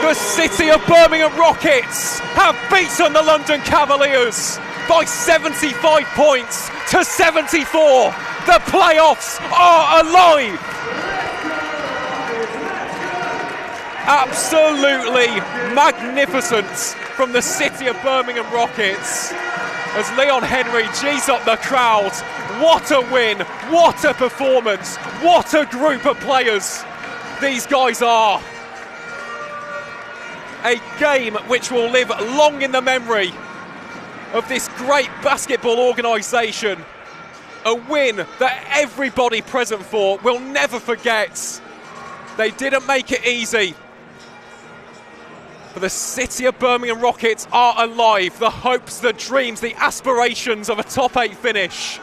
The City of Birmingham Rockets have beaten the London Cavaliers by 75 points to 74. The playoffs are alive! Absolutely magnificent from the City of Birmingham Rockets as Leon Henry G's up the crowd. What a win, what a performance, what a group of players these guys are. A game which will live long in the memory of this great basketball organisation. A win that everybody present for will never forget. They didn't make it easy. But the City of Birmingham Rockets are alive. The hopes, the dreams, the aspirations of a top 8 finish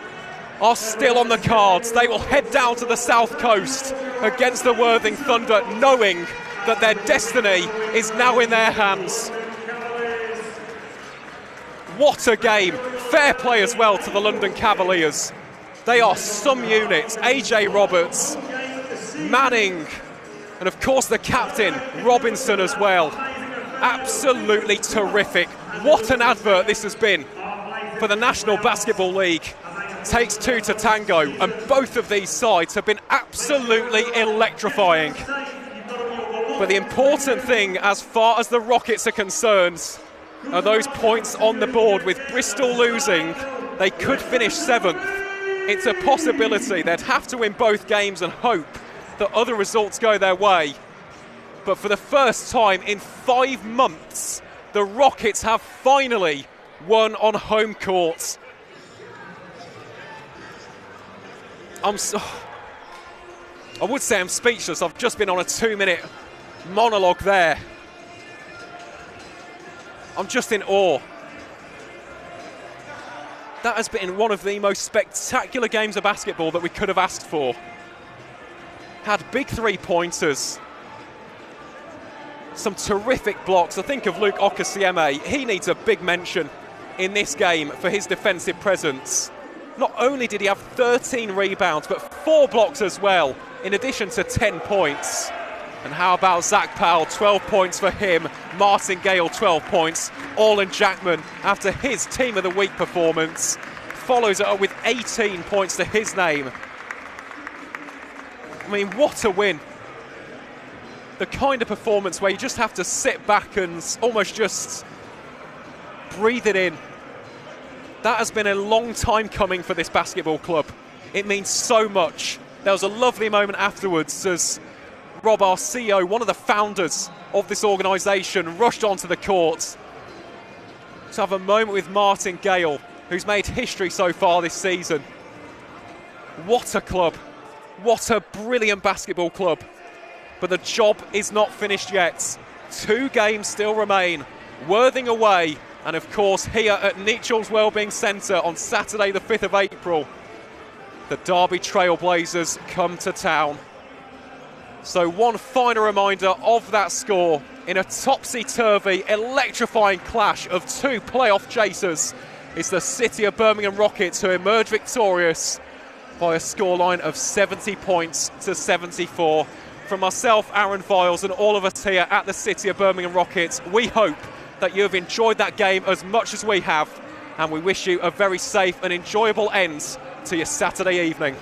are still on the cards. They will head down to the south coast against the Worthing Thunder, knowing that their destiny is now in their hands. What a game. Fair play as well to the London Cavaliers. They are some units. AJ Roberts, Manning, And of course the captain, Robinson, as well. Absolutely terrific. What an advert this has been for the National Basketball League. Takes two to tango, and both of these sides have been absolutely electrifying. But the important thing, as far as the Rockets are concerned, are those points on the board. With Bristol losing, they could finish 7th. It's a possibility. They'd have to win both games and hope that other results go their way. But for the first time in 5 months, the Rockets have finally won on home court. I would say I'm speechless. I've just been on a 2-minute monologue there. I'm just in awe. That has been one of the most spectacular games of basketball that we could have asked for. Had big 3-pointers. Some terrific blocks. I think of Luke Okasieme. He needs a big mention in this game for his defensive presence. Not only did he have 13 rebounds, but 4 blocks as well, in addition to 10 points. And how about Zach Powell? 12 points for him. Martin Gale, 12 points. Orlan Jackman, after his Team of the Week performance, follows it up with 18 points to his name. I mean, what a win. The kind of performance where you just have to sit back and almost just breathe it in. That has been a long time coming for this basketball club. It means so much. There was a lovely moment afterwards as Rob, our CEO, one of the founders of this organisation, rushed onto the court to have a moment with Martin Gale, who's made history so far this season. What a club. What a brilliant basketball club. But the job is not finished yet. 2 games still remain. Worthing away, and of course here at Nechel's Wellbeing Centre on Saturday the 5th of April, the Derby Trailblazers come to town. So one final reminder of that score in a topsy-turvy, electrifying clash of 2 playoff chasers. It's the City of Birmingham Rockets who emerge victorious by a scoreline of 70 points to 74. From myself, Aaron Viles, and all of us here at the City of Birmingham Rockets, we hope that you have enjoyed that game as much as we have, and we wish you a very safe and enjoyable end to your Saturday evening.